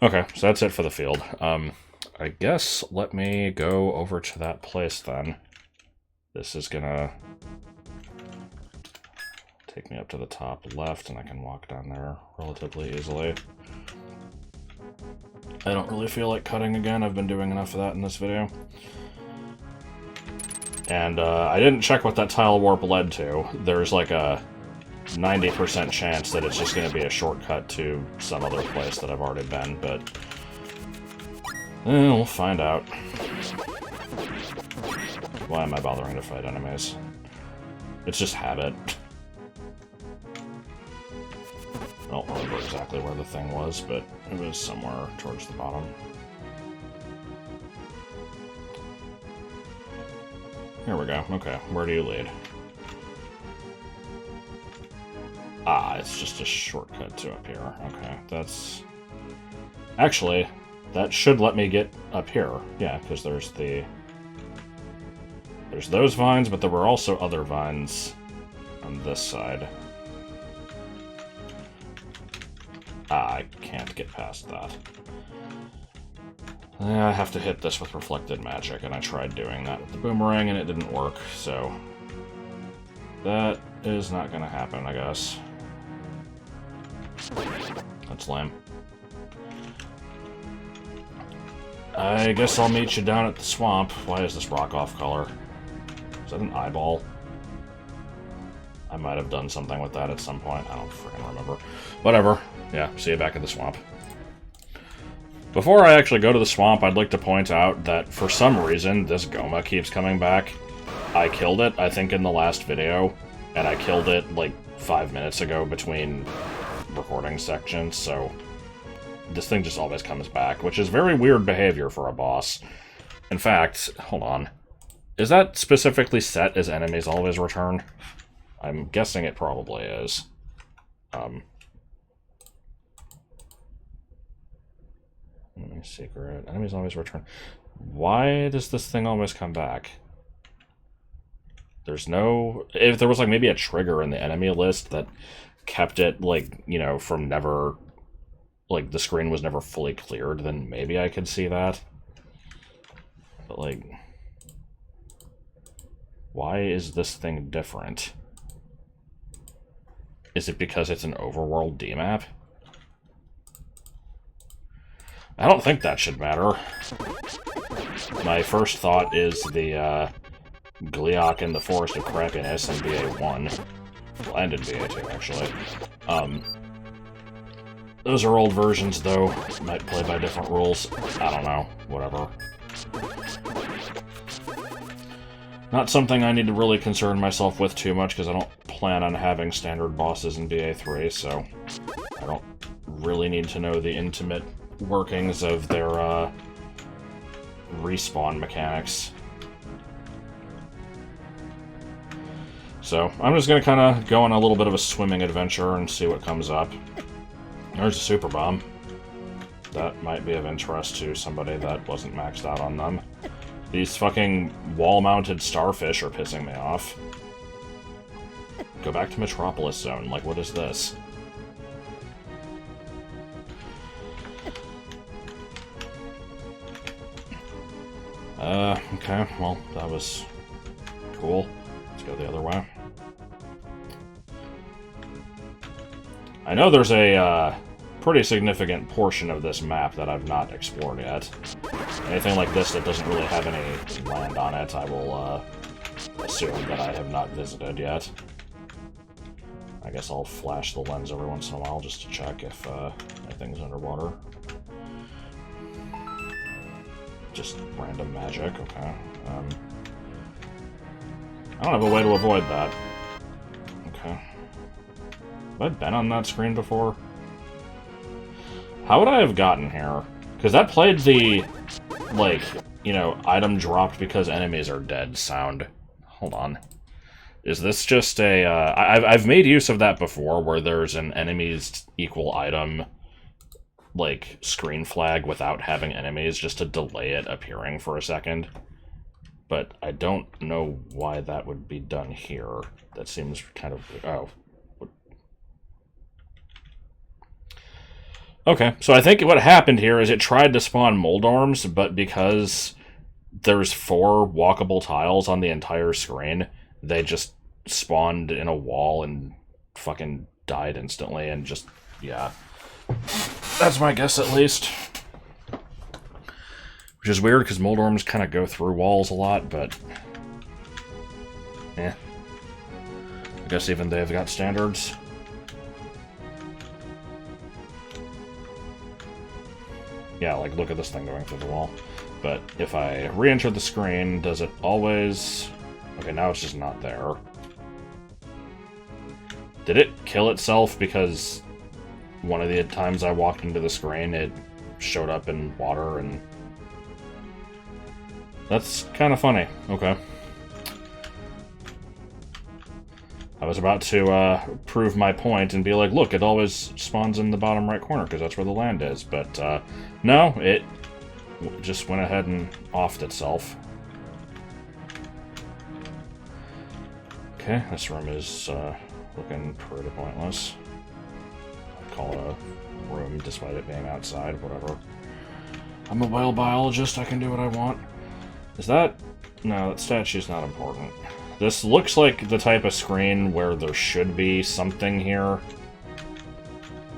Okay, so that's it for the field. I guess let me go over to that place then. This is gonna take me up to the top left, and I can walk down there relatively easily. I don't really feel like cutting again. I've been doing enough of that in this video. And I didn't check what that tile warp led to. There's like a 90% chance that it's just going to be a shortcut to some other place that I've already been, but we'll find out. Why am I bothering to fight enemies? It's just habit. I don't remember exactly where the thing was, but it was somewhere towards the bottom. Here we go. Okay, where do you lead? Ah, it's just a shortcut to up here. Okay, that's... Actually, that should let me get up here. Yeah, because there's the... There's those vines, but there were also other vines on this side. Ah, I can't get past that. I have to hit this with reflected magic, and I tried doing that with the boomerang, and it didn't work, so... That is not gonna happen, I guess. That's lame. I guess I'll meet you down at the swamp. Why is this rock off color? Is that an eyeball? I might have done something with that at some point. I don't freaking remember. Whatever. Yeah, see you back at the swamp. Before I actually go to the swamp, I'd like to point out that for some reason, this Goma keeps coming back. I killed it, I think, in the last video, and I killed it, like, 5 minutes ago between recording sections, so this thing just always comes back, which is very weird behavior for a boss. In fact, hold on. Is that specifically set as enemies always return? I'm guessing it probably is. Secret. Enemies always return. Why does this thing always come back? There's no... If there was, like, maybe a trigger in the enemy list that kept it, like, you know, from never... Like, the screen was never fully cleared, then maybe I could see that. But, like... Why is this thing different? Is it because it's an overworld D-map? I don't think that should matter. My first thought is the Gliok in the Forest of Crappiness in BA1. Well, and in BA2, actually. Those are old versions, though. Might play by different rules. I don't know. Whatever. Not something I need to really concern myself with too much, because I don't plan on having standard bosses in BA3, so I don't really need to know the intimate workings of their respawn mechanics. So I'm just gonna kind of go on a little bit of a swimming adventure and see what comes up. There's a super bomb. That might be of interest to somebody that wasn't maxed out on them. These fucking wall-mounted starfish are pissing me off. Go back to Metropolis Zone. Like, what is this? Okay, well, that was cool. Let's go the other way. I know there's a, pretty significant portion of this map that I've not explored yet. Anything like this that doesn't really have any land on it, I will, assume that I have not visited yet. I guess I'll flash the lens every once in a while just to check if, anything's underwater. Just random magic, okay. I don't have a way to avoid that. Okay. Have I been on that screen before? How would I have gotten here? Because that played the, like, you know, item dropped because enemies are dead sound. Hold on. Is this just a, I've made use of that before, where there's an enemies equal item, like, screen flag without having enemies, just to delay it appearing for a second. But I don't know why that would be done here. That seems kind of... Oh. Okay, so I think what happened here is it tried to spawn Moldorms, but because there's 4 walkable tiles on the entire screen, they just spawned in a wall and fucking died instantly, and just... yeah. That's my guess, at least. Which is weird, because Moldorms kind of go through walls a lot, but... eh. I guess even they've got standards. Yeah, like, look at this thing going through the wall. But if I re-enter the screen, does it always... Okay, now it's just not there. Did it kill itself because one of the times I walked into the screen, it showed up in water and... That's kind of funny. Okay. I was about to prove my point and be like, look, it always spawns in the bottom right corner because that's where the land is. But no, it just went ahead and offed itself. Okay, this room is looking pretty pointless. I'd call it a room despite it being outside, whatever. I'm a whale biologist, I can do what I want. Is that... No, that statue's not important. This looks like the type of screen where there should be something here.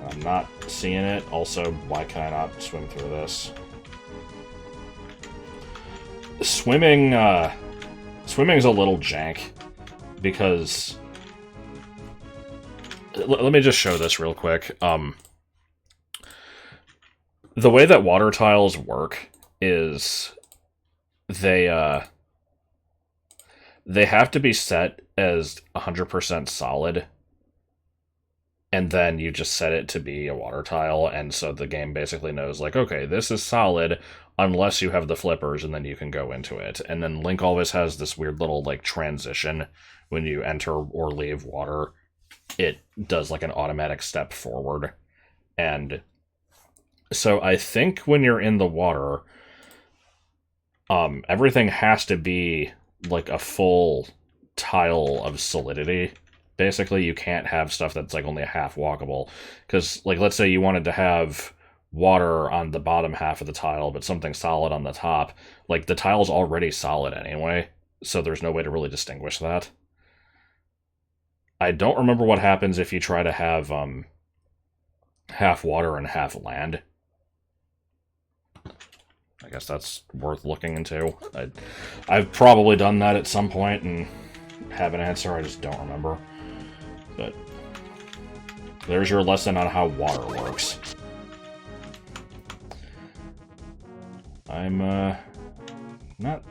I'm not seeing it. Also, why can I not swim through this? Swimming's a little jank, because... Let me just show this real quick. The way that water tiles work is they have to be set as 100% solid, and then you just set it to be a water tile, and so the game basically knows, like, okay, this is solid unless you have the flippers, and then you can go into it. And then Link always has this weird little, like, transition when you enter or leave water. It does, like, an automatic step forward. And so I think when you're in the water, everything has to be like a full tile of solidity. Basically, you can't have stuff that's like only half walkable. Because, like, let's say you wanted to have water on the bottom half of the tile, but something solid on the top. Like, the tile's already solid anyway, so there's no way to really distinguish that. I don't remember what happens if you try to have half water and half land. I guess that's worth looking into. I've probably done that at some point and have an answer, I just don't remember. But there's your lesson on how water works. I'm not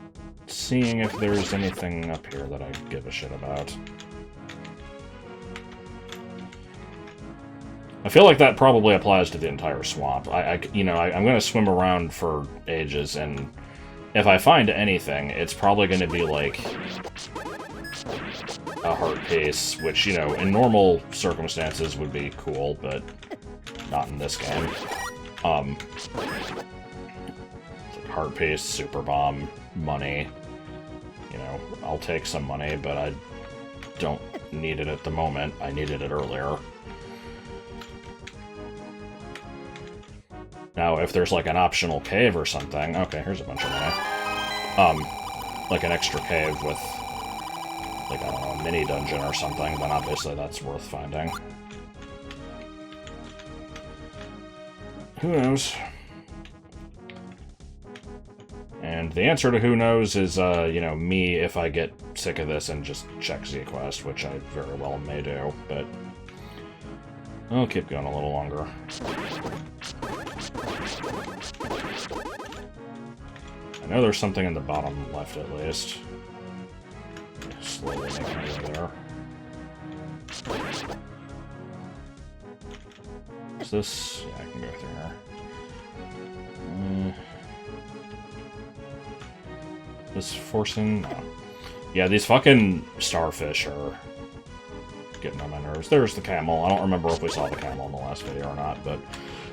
seeing if there's anything up here that I give a shit about. I feel like that probably applies to the entire swamp. I'm going to swim around for ages, and if I find anything, it's probably going to be, like, a heart piece, which, you know, in normal circumstances would be cool, but not in this game. Heart piece, super bomb, money. You know, I'll take some money, but I don't need it at the moment. I needed it earlier. Now, if there's, like, an optional cave or something... Okay, here's a bunch of money. Like an extra cave with, like, I don't know, a mini dungeon or something, then obviously that's worth finding. Who knows? And the answer to who knows is, you know, me if I get sick of this and just check Z-Quest, which I very well may do, but... I'll keep going a little longer. I know there's something in the bottom left, at least. Slowly making my way there. Is this... Yeah, I can go through here. This forcing... No. Yeah, these fucking starfish are getting on my nerves. There's the camel. I don't remember if we saw the camel in the last video or not, but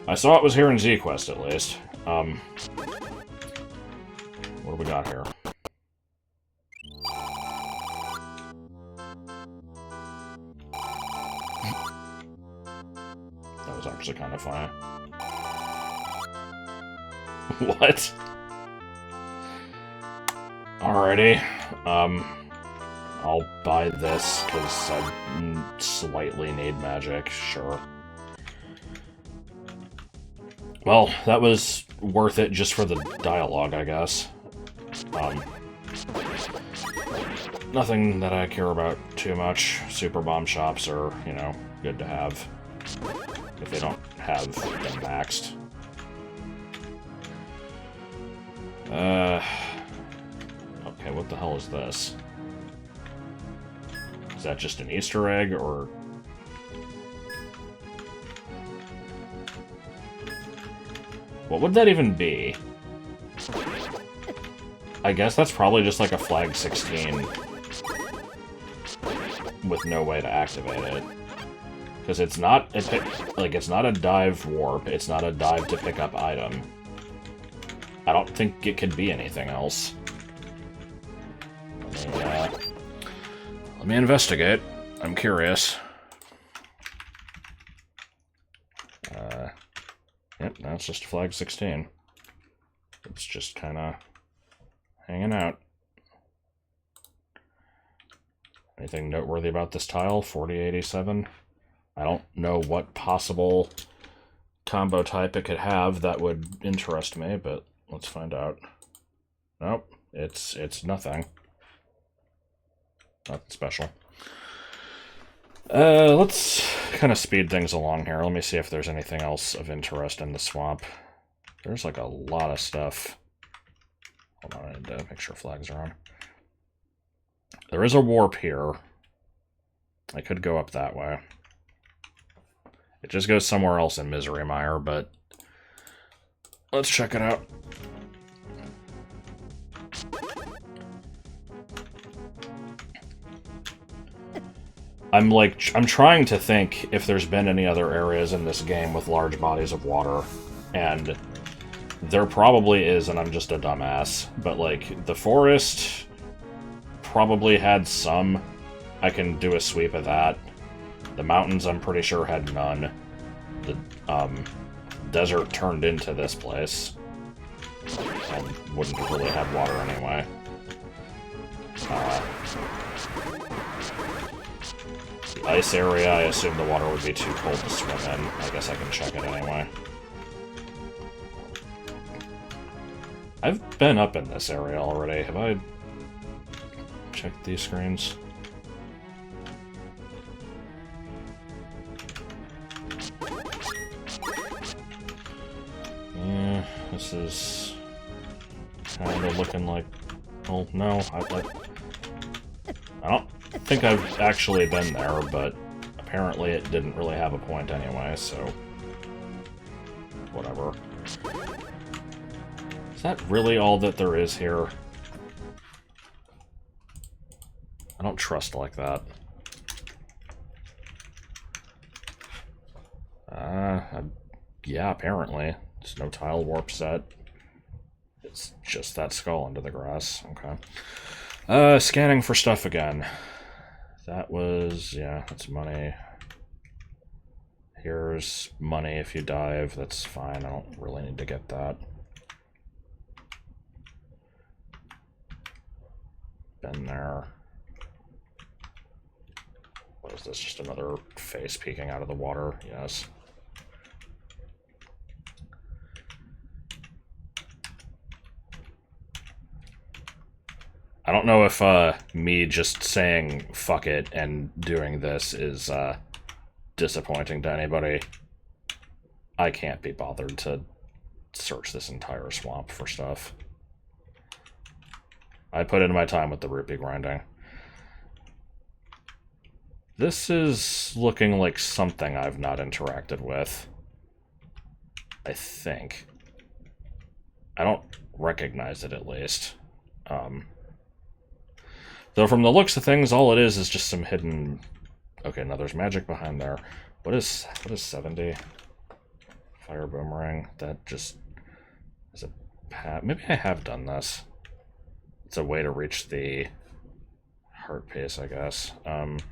I saw it was here in Z-Quest, at least. What do we got here? That was actually kind of funny. What? Alrighty. I'll buy this, because I slightly need magic, sure. Well, that was worth it just for the dialogue, I guess. Nothing that I care about too much. Super bomb shops are, you know, good to have. If they don't have them maxed. Okay, what the hell is this? Is that just an Easter egg, or... What would that even be? I guess that's probably just like a flag 16 with no way to activate it. Because it's not it's not a dive warp, it's not a dive to pick up item. I don't think it could be anything else. Let me investigate. I'm curious. Yep, that's just a flag 16. It's just kind of hanging out. Anything noteworthy about this tile? 4087. I don't know what possible combo type it could have that would interest me, but let's find out. Nope, it's nothing. Nothing special. Let's kind of speed things along here. Let me see if there's anything else of interest in the swamp. There's like a lot of stuff. Hold on, I need to make sure flags are on. There is a warp here. I could go up that way. It just goes somewhere else in Misery Mire, but let's check it out. I'm trying to think if there's been any other areas in this game with large bodies of water, and there probably is, and I'm just a dumbass, but like, the forest probably had some. I can do a sweep of that. The mountains, I'm pretty sure, had none. The desert turned into this place, and wouldn't have really had water anyway. The ice area, I assume the water would be too cold to swim in. I guess I can check it anyway. I've been up in this area already. Have I checked these screens? Yeah, this is kind of looking like... Oh, no, I don't think I've actually been there, but apparently it didn't really have a point anyway, so... whatever. Is that really all that there is here? I don't trust like that. Yeah, apparently. There's no tile warp set. It's just that skull under the grass. Okay. Scanning for stuff again. That was... yeah, that's money. Here's money if you dive. That's fine. I don't really need to get that. Been there. What is this? Just another face peeking out of the water? Yes. I don't know if me just saying fuck it and doing this is disappointing to anybody. I can't be bothered to search this entire swamp for stuff. I put in my time with the rupee grinding. This is looking like something I've not interacted with. I think. I don't recognize it, at least. Though from the looks of things, all it is just some hidden... Okay, now there's magic behind there. What is 70? Fire boomerang. That just is a path. Maybe I have done this. It's a way to reach the heart piece, I guess. And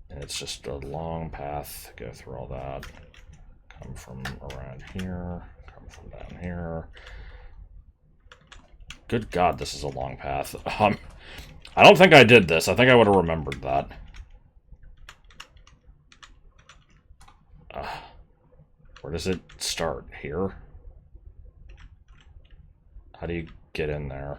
it's just a long path. Go through all that. Come from around here. Come from down here. Good God, this is a long path. I don't think I did this. I think I would have remembered that. Where does it start? Here? How do you get in there?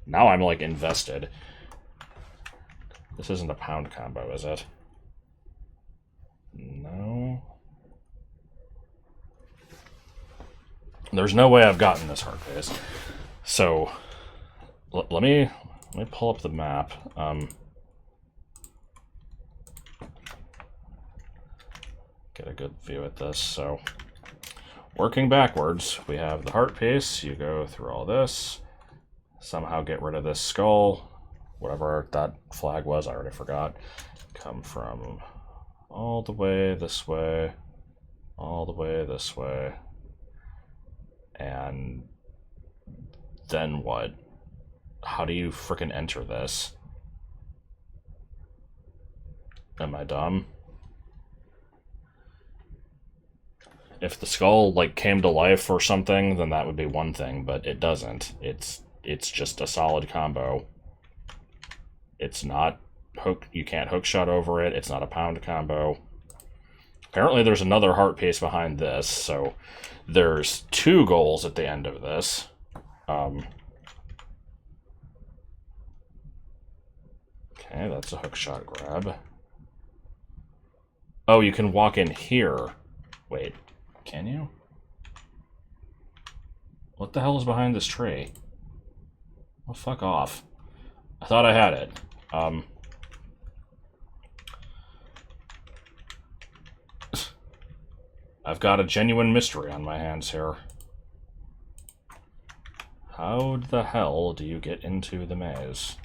Now I'm, like, invested. This isn't a pound combo, is it? There's no way I've gotten this heart pace. So, let me pull up the map. Get a good view at this. So, working backwards, we have the heart pace. You go through all this. Somehow get rid of this skull. Whatever that flag was, I already forgot. Come from all the way this way. All the way this way. And then what? How do you frickin' enter this? Am I dumb? If the skull, like, came to life or something, then that would be one thing, but it doesn't. It's just a solid combo. It's not hook. You can't hook shot over it. It's not a pound combo. Apparently there's another heart piece behind this, so there's 2 goals at the end of this. Okay, that's a hook shot grab. Oh, you can walk in here. Wait, can you? What the hell is behind this tree? Well, fuck off. I thought I had it. I've got a genuine mystery on my hands here. How the hell do you get into the maze?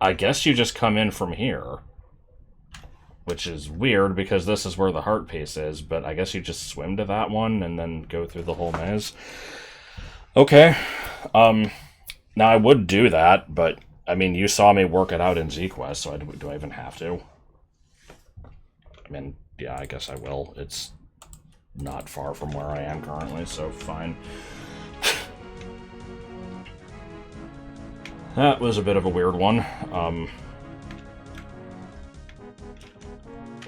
I guess you just come in from here. Which is weird, because this is where the heart piece is, but I guess you just swim to that one and then go through the whole maze. Okay. Now I would do that, but, I mean, you saw me work it out in ZQuest, so do I even have to? I mean, yeah, I guess I will. It's not far from where I am currently, so fine. That was a bit of a weird one.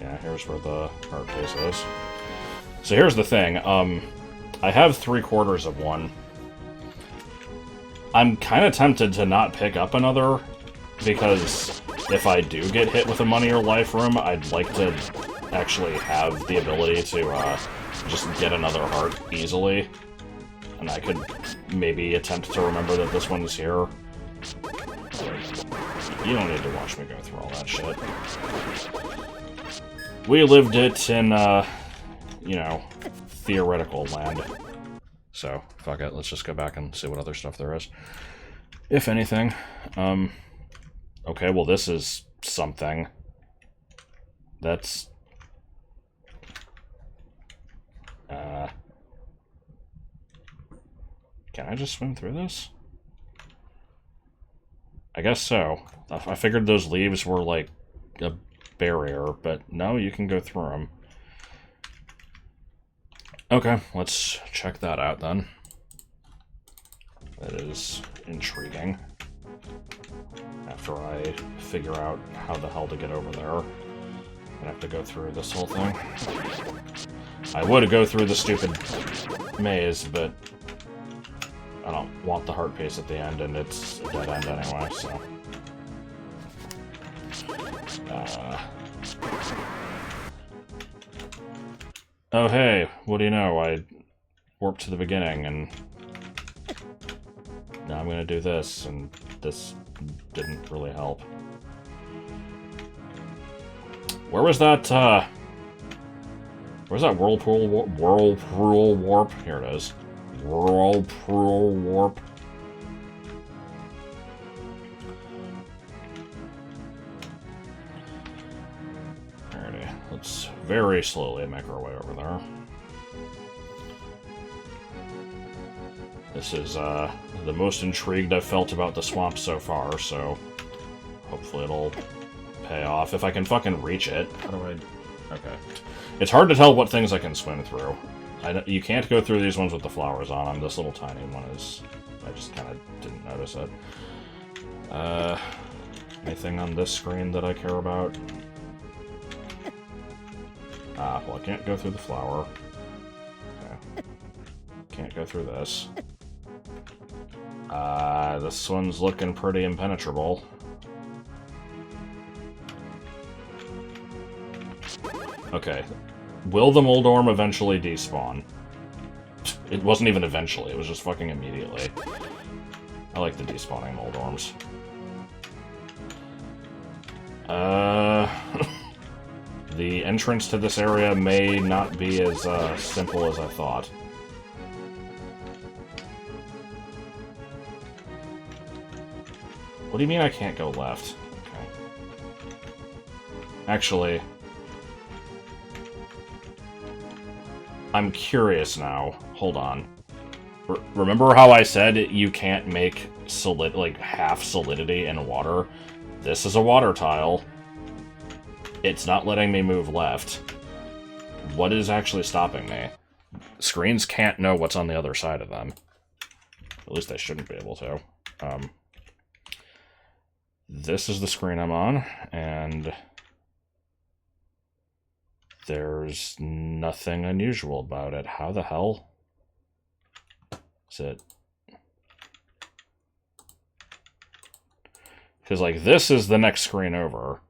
Yeah, here's where the heart piece is. So here's the thing. I have 3/4 of one. I'm kind of tempted to not pick up another, because if I do get hit with a money or life room, I'd like to actually have the ability to just get another heart easily. And I could maybe attempt to remember that this one's here. You don't need to watch me go through all that shit. We lived it in, you know, theoretical land. So, fuck it, let's just go back and see what other stuff there is. If anything. Okay, well this is something. That's... Can I just swim through this? I guess so. I figured those leaves were like a barrier, but no, you can go through them. Okay, let's check that out then. That is intriguing. After I figure out how the hell to get over there, I have to go through this whole thing. I would go through the stupid maze, but I don't want the heart pace at the end, and it's a dead end anyway, so... Oh hey, what do you know, I warped to the beginning, and now I'm gonna do this, and this didn't really help. Where was that, where's that whirlpool warp? Here it is. Whirlpool warp. Alrighty, let's very slowly make our way over there. This is, the most intrigued I've felt about the swamp so far, so hopefully it'll pay off. If I can fucking reach it. How do I... Okay. It's hard to tell what things I can swim through. You can't go through these ones with the flowers on them. This little tiny one is... I just kind of didn't notice it. Anything on this screen that I care about? Well, I can't go through the flower. Okay. Can't go through this. This one's looking pretty impenetrable. Okay. Will the Moldorm eventually despawn? It wasn't even eventually, it was just fucking immediately. I like the despawning Moldorms. The entrance to this area may not be as simple as I thought. What do you mean I can't go left? Okay. Actually, I'm curious now. Hold on. Remember how I said you can't make half solidity in water? This is a water tile. It's not letting me move left. What is actually stopping me? Screens can't know what's on the other side of them. At least they shouldn't be able to. This is the screen I'm on, and there's nothing unusual about it. How the hell is it? Because, like, this is the next screen over.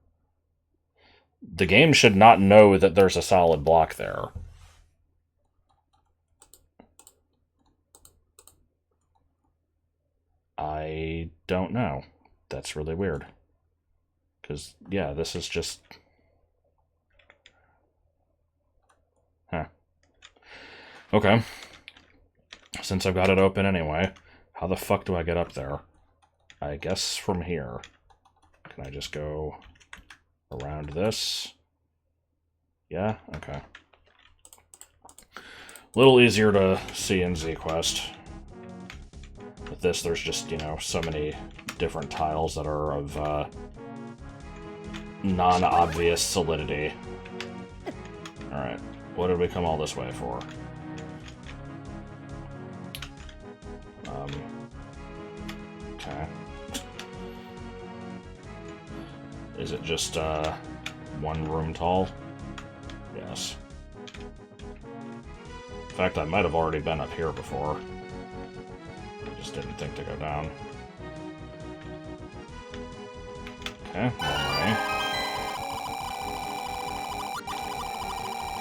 The game should not know that there's a solid block there. I don't know. That's really weird. Because, yeah, this is just... Huh. Okay. Since I've got it open anyway, how the fuck do I get up there? I guess from here. Can I just go around this? Yeah? Okay. A little easier to see in Z-Quest. With this, there's just, you know, so many different tiles that are of non-obvious solidity. Alright, what did we come all this way for? Okay. Is it just one room tall? Yes. In fact, I might have already been up here before. I just didn't think to go down. Okay, one way.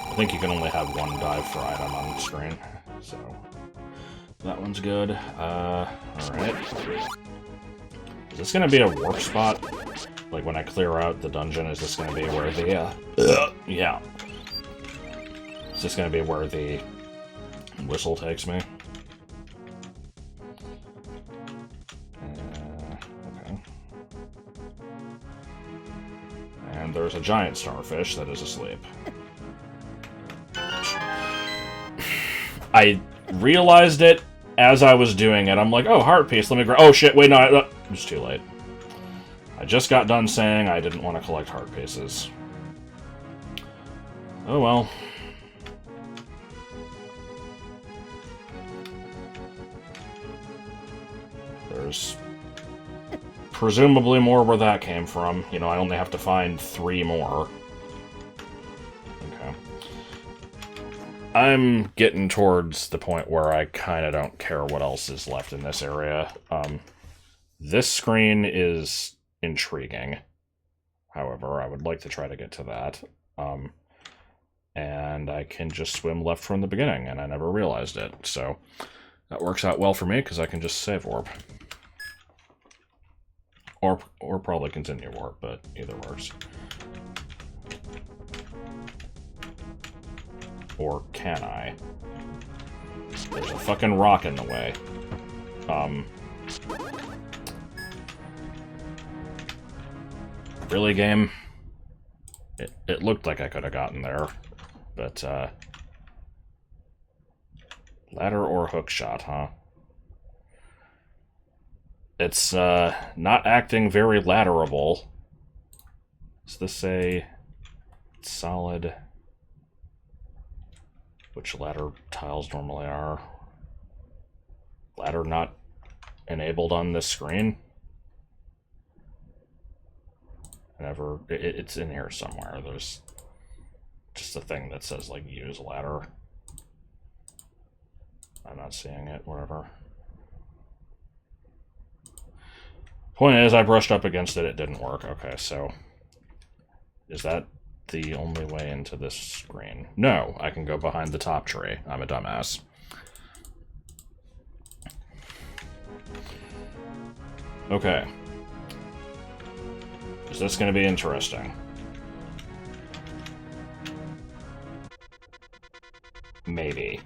I think you can only have one dive for item on the screen, so that one's good. Alright. Is this gonna be a warp spot? Like, when I clear out the dungeon, is this gonna be where the, yeah. Is this gonna be where the whistle takes me? Okay. And there's a giant starfish that is asleep. I realized it as I was doing it. I'm like, oh, heart piece, let me grab... Oh, shit, wait, no, it was too late. I just got done saying I didn't want to collect heart pieces. Oh, well. There's presumably more where that came from. You know, I only have to find 3 more. Okay. I'm getting towards the point where I kind of don't care what else is left in this area. This screen is intriguing. However, I would like to try to get to that. And I can just swim left from the beginning, and I never realized it. So that works out well for me, because I can just save warp. Or probably continue warp, but either works. Or can I? There's a fucking rock in the way. Really, game? It looked like I could have gotten there, but, ladder or hook shot, huh? It's, not acting very ladderable. Is this a solid... Which ladder tiles normally are? Ladder not enabled on this screen? Whenever it's in here somewhere. There's just a thing that says, like, use ladder. I'm not seeing it, whatever. Point is, I brushed up against it, it didn't work. Okay, so... Is that the only way into this screen? No, I can go behind the top tree. I'm a dumbass. Okay. Is this going to be interesting? Maybe.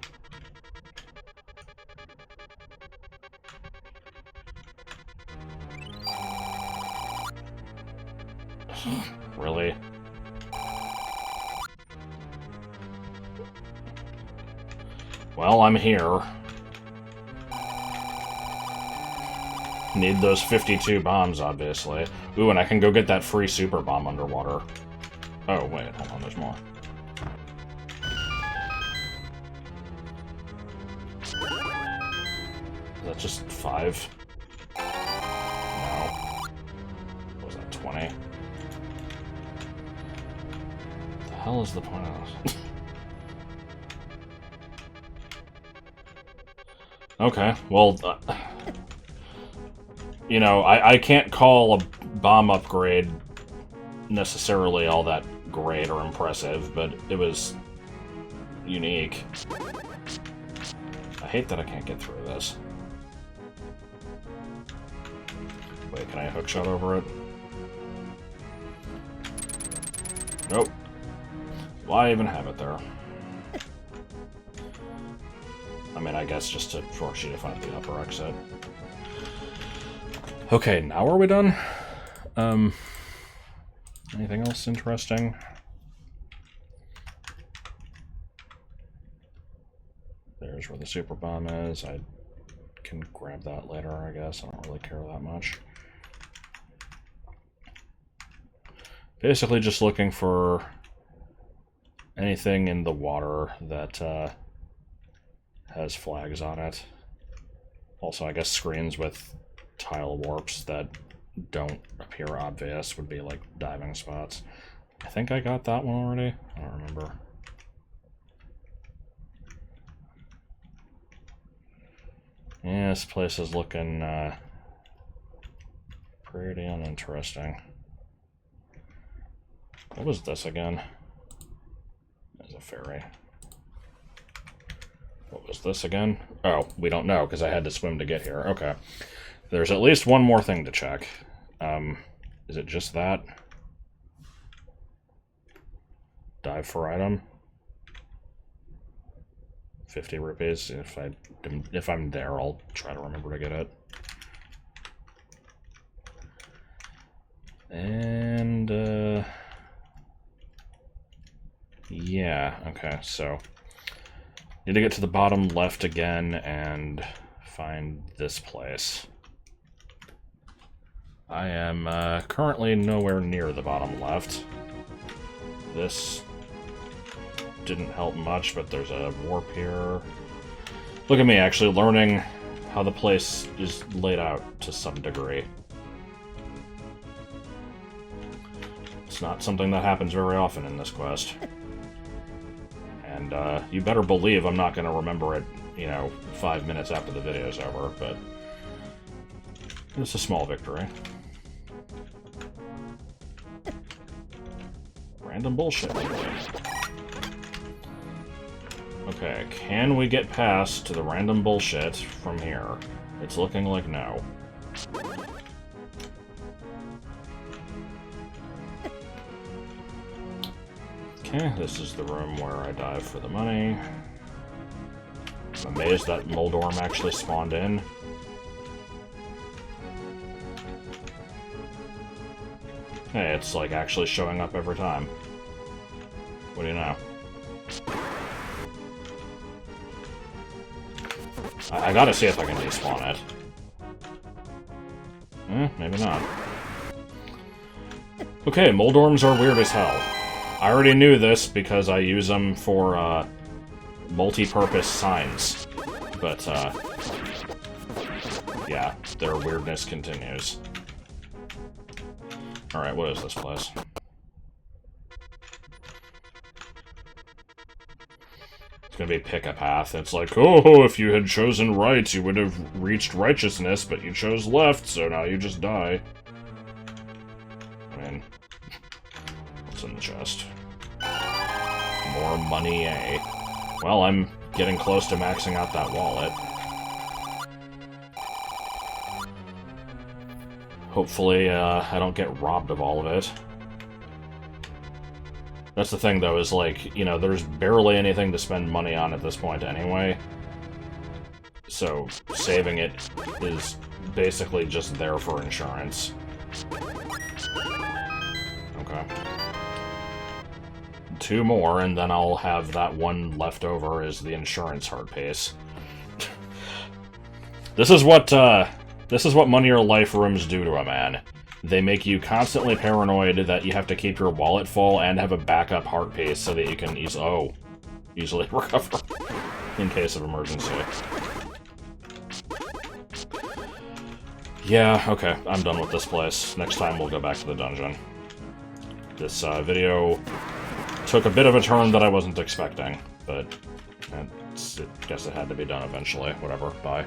Really? Well, I'm here. Need those 52 bombs, obviously. Ooh, and I can go get that free super bomb underwater. Oh, wait, hold on, there's more. Is that just 5? No. What was that, 20? What the hell is the point of this? Okay, well, you know, I can't call a bomb upgrade necessarily all that great or impressive, but it was unique. I hate that I can't get through this. Wait, can I hookshot over it? Nope. Why even have it there? I mean, I guess just to force you to find the upper exit. Okay, now are we done? Anything else interesting? There's where the super bomb is. I can grab that later, I guess. I don't really care that much. Basically just looking for anything in the water that has flags on it. Also, I guess screens with tile warps that don't appear obvious would be like diving spots. I think I got that one already. I don't remember. Yeah, this place is looking pretty uninteresting. What was this again? There's a ferry. What was this again? Oh, we don't know because I had to swim to get here. Okay. There's at least one more thing to check. Is it just that? Dive for item. 50 rupees. If I'm there, I'll try to remember to get it. And yeah, okay, so need to get to the bottom left again and find this place. I am currently nowhere near the bottom left. This didn't help much, but there's a warp here. Look at me actually learning how the place is laid out to some degree. It's not something that happens very often in this quest. And you better believe I'm not going to remember it, you know, 5 minutes after the video's over, but it's a small victory. Random bullshit. Okay, can we get past to the random bullshit from here? It's looking like no. Okay, this is the room where I dive for the money. I'm amazed that Moldorm actually spawned in. Hey, it's like actually showing up every time. What do you know? I gotta see if I can despawn it. Maybe not. Okay, Moldorms are weird as hell. I already knew this because I use them for multi-purpose signs. But yeah, their weirdness continues. Alright, what is this place? It's gonna be pick a path. It's like, oh, if you had chosen right, you would have reached righteousness, but you chose left, so now you just die. I mean, what's in the chest? More money, eh? Well, I'm getting close to maxing out that wallet. Hopefully, I don't get robbed of all of it. That's the thing, though, is like, you know, there's barely anything to spend money on at this point anyway. So, saving it is basically just there for insurance. Okay. 2 more, and then I'll have that one left over as the insurance hard pace. This is what Money or Life rooms do to a man. They make you constantly paranoid that you have to keep your wallet full and have a backup heart pace so that you can easily recover in case of emergency. Yeah, okay, I'm done with this place. Next time we'll go back to the dungeon. This video took a bit of a turn that I wasn't expecting, but I guess it had to be done eventually. Whatever, bye.